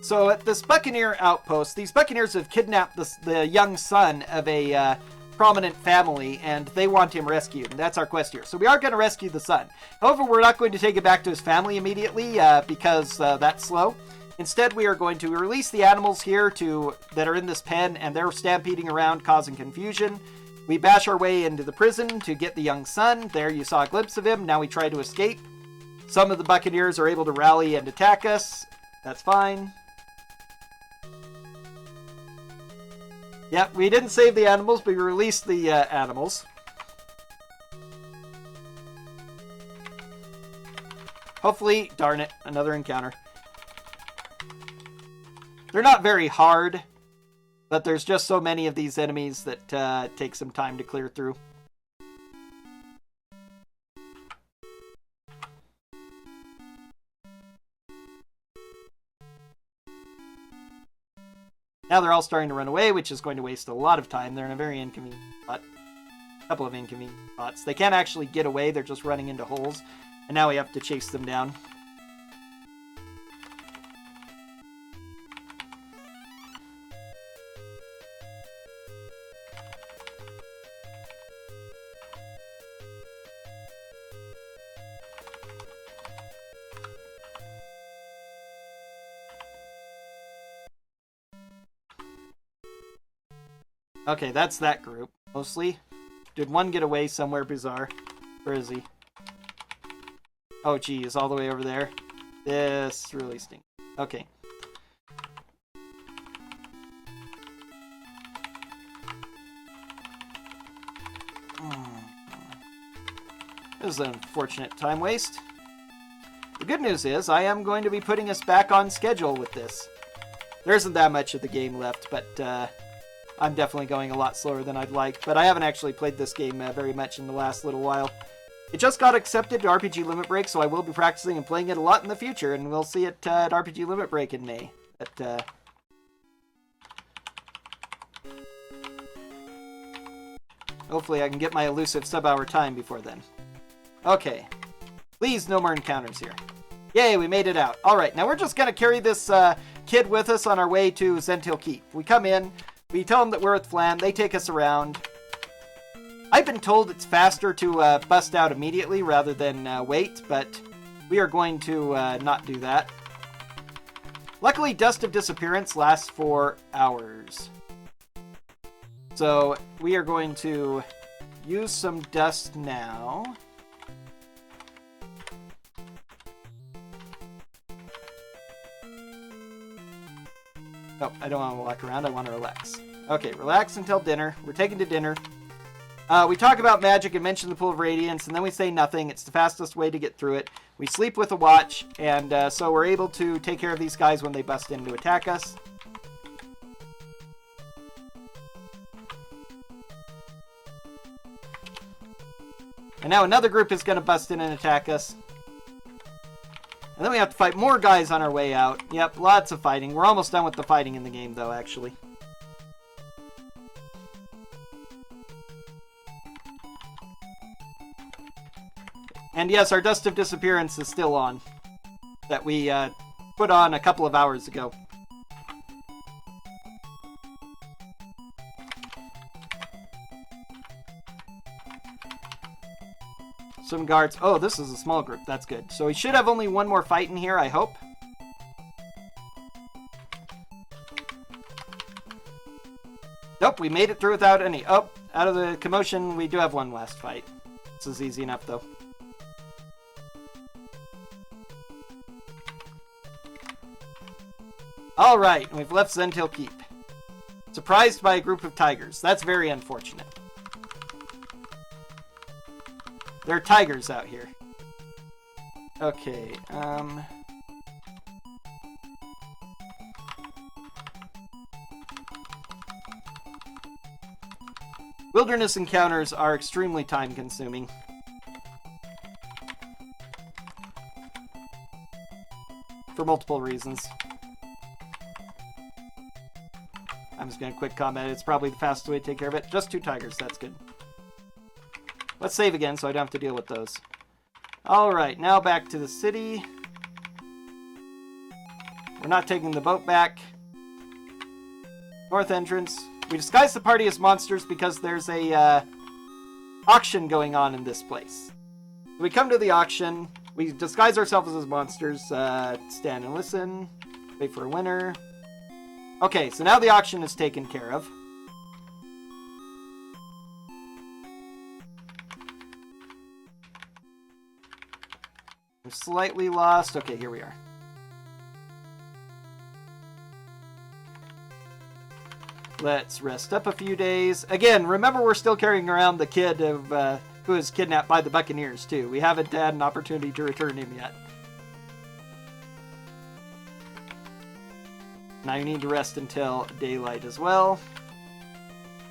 So at this Buccaneer outpost, these Buccaneers have kidnapped the young son of a prominent family, and they want him rescued, and that's our quest here. So we are going to rescue the son. However, we're not going to take him back to his family immediately because that's slow. Instead, we are going to release the animals here that are in this pen, and they're stampeding around, causing confusion. We bash our way into the prison to get the young son. There you saw a glimpse of him. Now we try to escape. Some of the Buccaneers are able to rally and attack us. That's fine. Yep, we didn't save the animals, but we released the animals. Hopefully, darn it, another encounter. They're not very hard, but there's just so many of these enemies that take some time to clear through. Now they're all starting to run away, which is going to waste a lot of time. They're in a very inconvenient spot. A couple of inconvenient spots. They can't actually get away, they're just running into holes. And now we have to chase them down. Okay, that's that group, mostly. Did one get away somewhere bizarre? Where is he? Oh, geez, all the way over there. This really stinks. Okay. This is an unfortunate time waste. The good news is, I am going to be putting us back on schedule with this. There isn't that much of the game left, but I'm definitely going a lot slower than I'd like. But I haven't actually played this game very much in the last little while. It just got accepted to RPG Limit Break, so I will be practicing and playing it a lot in the future, and we'll see it at RPG Limit Break in May. But, hopefully I can get my elusive sub-hour time before then. Okay. Please, no more encounters here. Yay, we made it out. Alright, now we're just going to carry this kid with us on our way to Zentil Keep. We come in, we tell them that we're with Flan, they take us around. I've been told it's faster to bust out immediately rather than wait, but we are going to not do that. Luckily, Dust of Disappearance lasts for hours. So we are going to use some dust now. Oh, I don't want to walk around. I want to relax. Okay, relax until dinner. We're taking to dinner. We talk about magic and mention the Pool of Radiance, and then we say nothing. It's the fastest way to get through it. We sleep with a watch, and so we're able to take care of these guys when they bust in to attack us. And now another group is going to bust in and attack us. And then we have to fight more guys on our way out. Yep, lots of fighting. We're almost done with the fighting in the game, though, actually. And yes, our Dust of Disappearance is still on. That we put on a couple of hours ago. Some guards. Oh, this is a small group. That's good. So we should have only one more fight in here, I hope. Nope, we made it through without any. Oh, out of the commotion, we do have one last fight. This is easy enough, though. Alright, we've left Zentil Keep. Surprised by a group of tigers. That's very unfortunate. There are tigers out here. Okay, Wilderness encounters are extremely time-consuming. For multiple reasons. I'm just going to quick combat. It's probably the fastest way to take care of it. Just 2 tigers. That's good. Let's save again so I don't have to deal with those. Alright, now back to the city. We're not taking the boat back. North entrance. We disguise the party as monsters because there's a auction going on in this place. So we come to the auction. We disguise ourselves as monsters. Stand and listen. Wait for a winner. Okay, so now the auction is taken care of. We're slightly lost. Okay, here we are. Let's rest up a few days. Again, remember we're still carrying around the kid of who was kidnapped by the Buccaneers, too. We haven't had an opportunity to return him yet. Now you need to rest until daylight as well.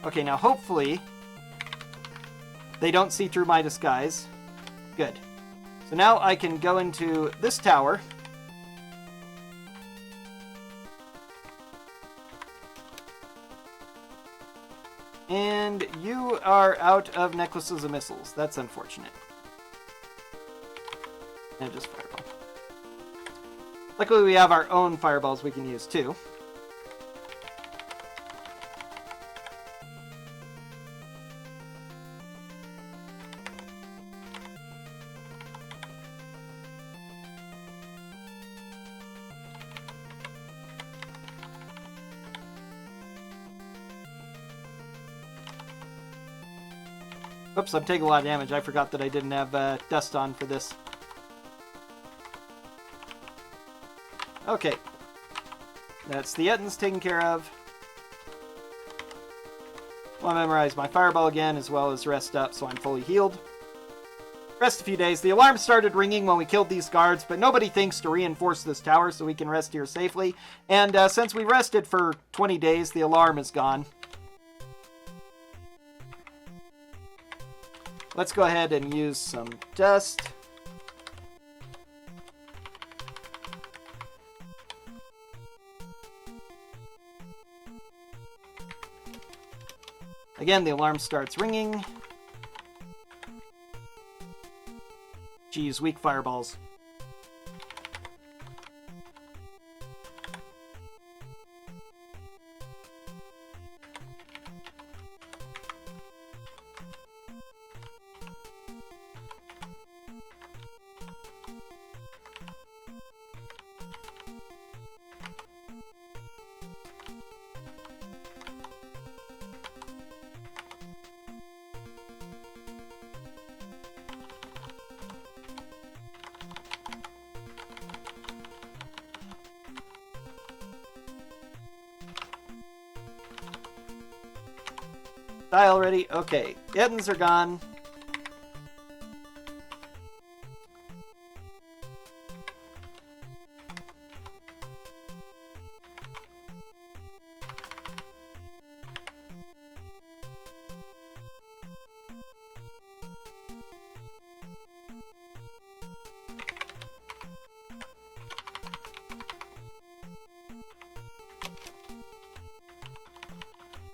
Okay, now hopefully they don't see through my disguise. Good. So now I can go into this tower. And you are out of necklaces of missiles. That's unfortunate. And just fireball. Luckily we have our own fireballs we can use too. Oops, I'm taking a lot of damage. I forgot that I didn't have dust on for this. Okay. That's the Ettins taken care of. I'll memorize my fireball again as well as rest up so I'm fully healed. Rest a few days. The alarm started ringing when we killed these guards, but nobody thinks to reinforce this tower so we can rest here safely. And since we rested for 20 days, the alarm is gone. Let's go ahead and use some dust. Again, the alarm starts ringing. Geez, weak fireballs. Die already? Okay. The Ettins are gone.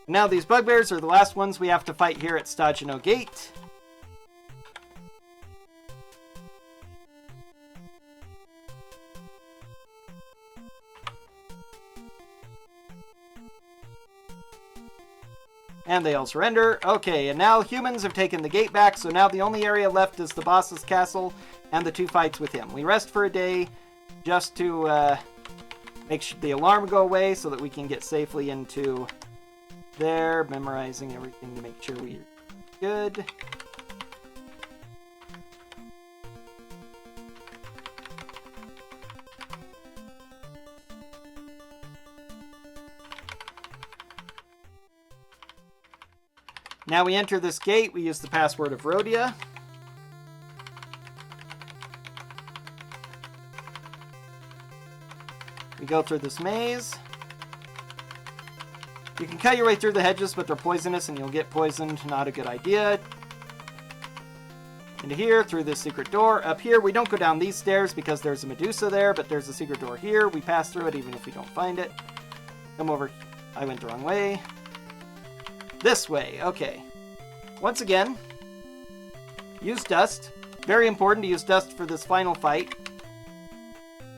Now these bugbears are the last ones we have to fight here at Stagino Gate. And they all surrender. Okay, and now humans have taken the gate back, so now the only area left is the boss's castle and the 2 fights with him. We rest for a day just to make sure the alarm go away so that we can get safely into there, memorizing everything to make sure we're good. Now we enter this gate, we use the password of Rhodia. We go through this maze. You can cut your way through the hedges, but they're poisonous and you'll get poisoned. Not a good idea. Into here, through this secret door. Up here, we don't go down these stairs because there's a Medusa there, but there's a secret door here. We pass through it even if we don't find it. Come over I went the wrong way. This way, okay. Once again, use dust. Very important to use dust for this final fight.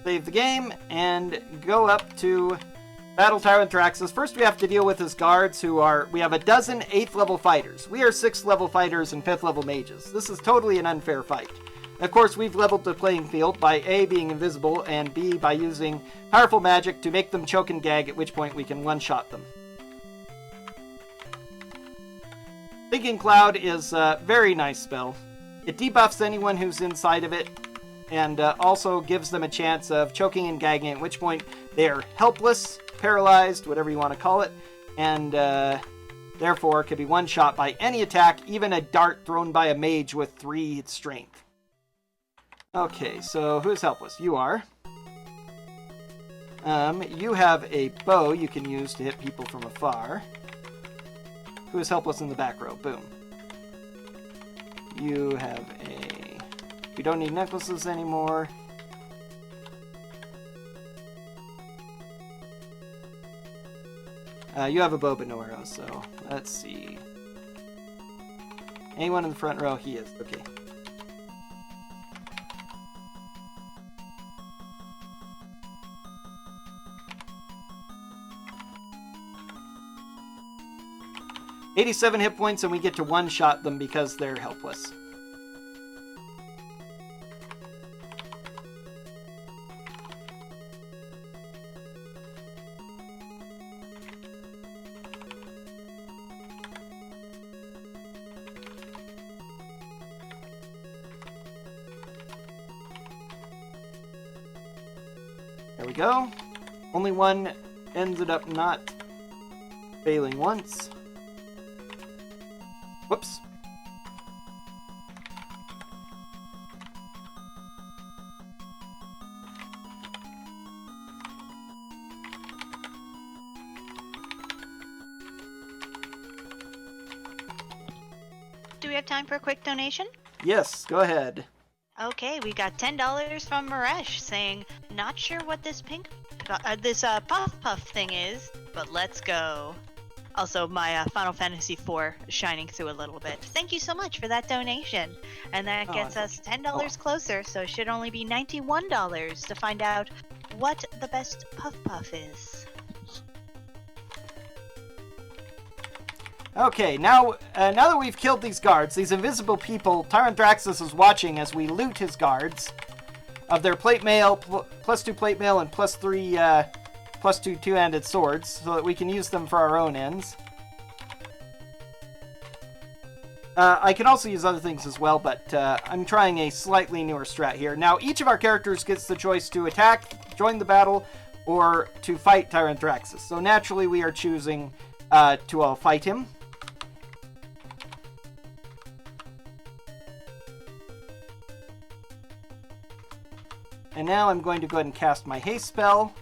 Save the game, and go up to Battle Tyranthraxus. First we have to deal with his guards, who are... We have a dozen 8th level fighters. We are 6th level fighters and 5th level mages. This is totally an unfair fight. Of course, we've leveled the playing field by A, being invisible, and B, by using powerful magic to make them choke and gag, at which point we can one-shot them. Thinking Cloud is a very nice spell. It debuffs anyone who's inside of it, and also gives them a chance of choking and gagging, at which point they are helpless, paralyzed, whatever you want to call it, and therefore can be one-shot by any attack, even a dart thrown by a mage with 3 strength. Okay, so who is helpless? You are. You have a bow you can use to hit people from afar. Who is helpless in the back row? Boom. You have a... We don't need necklaces anymore. You have a bow but no arrows, so let's see. Anyone in the front row? He is. Okay. $87 hit points, and we get to one-shot them because they're helpless. There we go. Only one ended up not failing once. Whoops. Do we have time for a quick donation? Yes, go ahead. Okay, we got $10 from Maresh saying, not sure what this puff puff thing is, but let's go. Also, my Final Fantasy IV shining through a little bit. Thank you so much for that donation. And that gets us $10 closer, so it should only be $91 to find out what the best puff puff is. Okay, now that we've killed these guards, these invisible people, Tyranthraxus is watching as we loot his guards of their plate mail, +2 plate mail, and +3 +2 two-handed swords, so that we can use them for our own ends. I can also use other things as well, but I'm trying a slightly newer strat here. Now, each of our characters gets the choice to attack, join the battle, or to fight Tyranthraxus. So naturally, we are choosing to all fight him. And now I'm going to go ahead and cast my haste spell.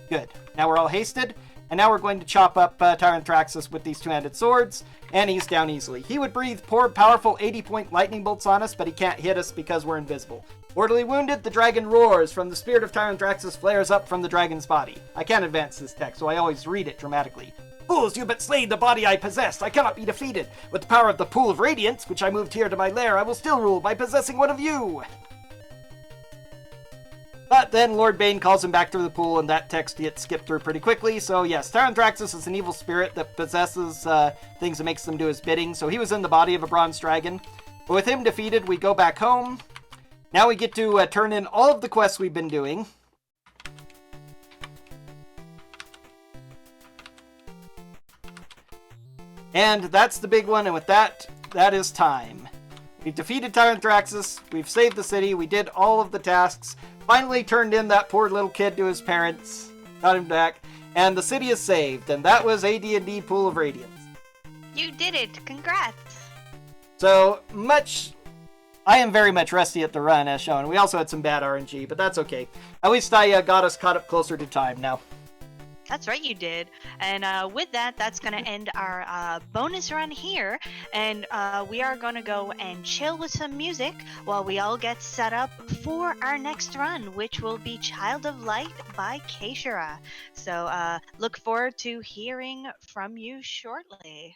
Good. Now we're all hasted, and now we're going to chop up Tyranthraxus with these two-handed swords, and he's down easily. He would breathe powerful 80-point lightning bolts on us, but he can't hit us because we're invisible. Mortally wounded, the dragon roars. From the spirit of Tyranthraxus flares up from the dragon's body. I can't advance this text, so I always read it dramatically. Fools, you but slain the body I possess. I cannot be defeated. With the power of the Pool of Radiance, which I moved here to my lair, I will still rule by possessing one of you. But then Lord Bane calls him back through the pool, and that text gets skipped through pretty quickly. So yes, Tyranthraxus is an evil spirit that possesses things and makes them do his bidding. So he was in the body of a bronze dragon. But with him defeated, we go back home. Now we get to turn in all of the quests we've been doing. And that's the big one, and with that, that is time. We've defeated Tyranthraxus, we've saved the city, we did all of the tasks, finally turned in that poor little kid to his parents, got him back, and the city is saved, and that was AD&D Pool of Radiance. You did it! Congrats! So, I am very much rusty at the run, as shown. We also had some bad RNG, but that's okay. At least I got us caught up closer to time now. That's right, you did. And with that, that's going to end our bonus run here. And we are going to go and chill with some music while we all get set up for our next run, which will be Child of Light by Keishara. So look forward to hearing from you shortly.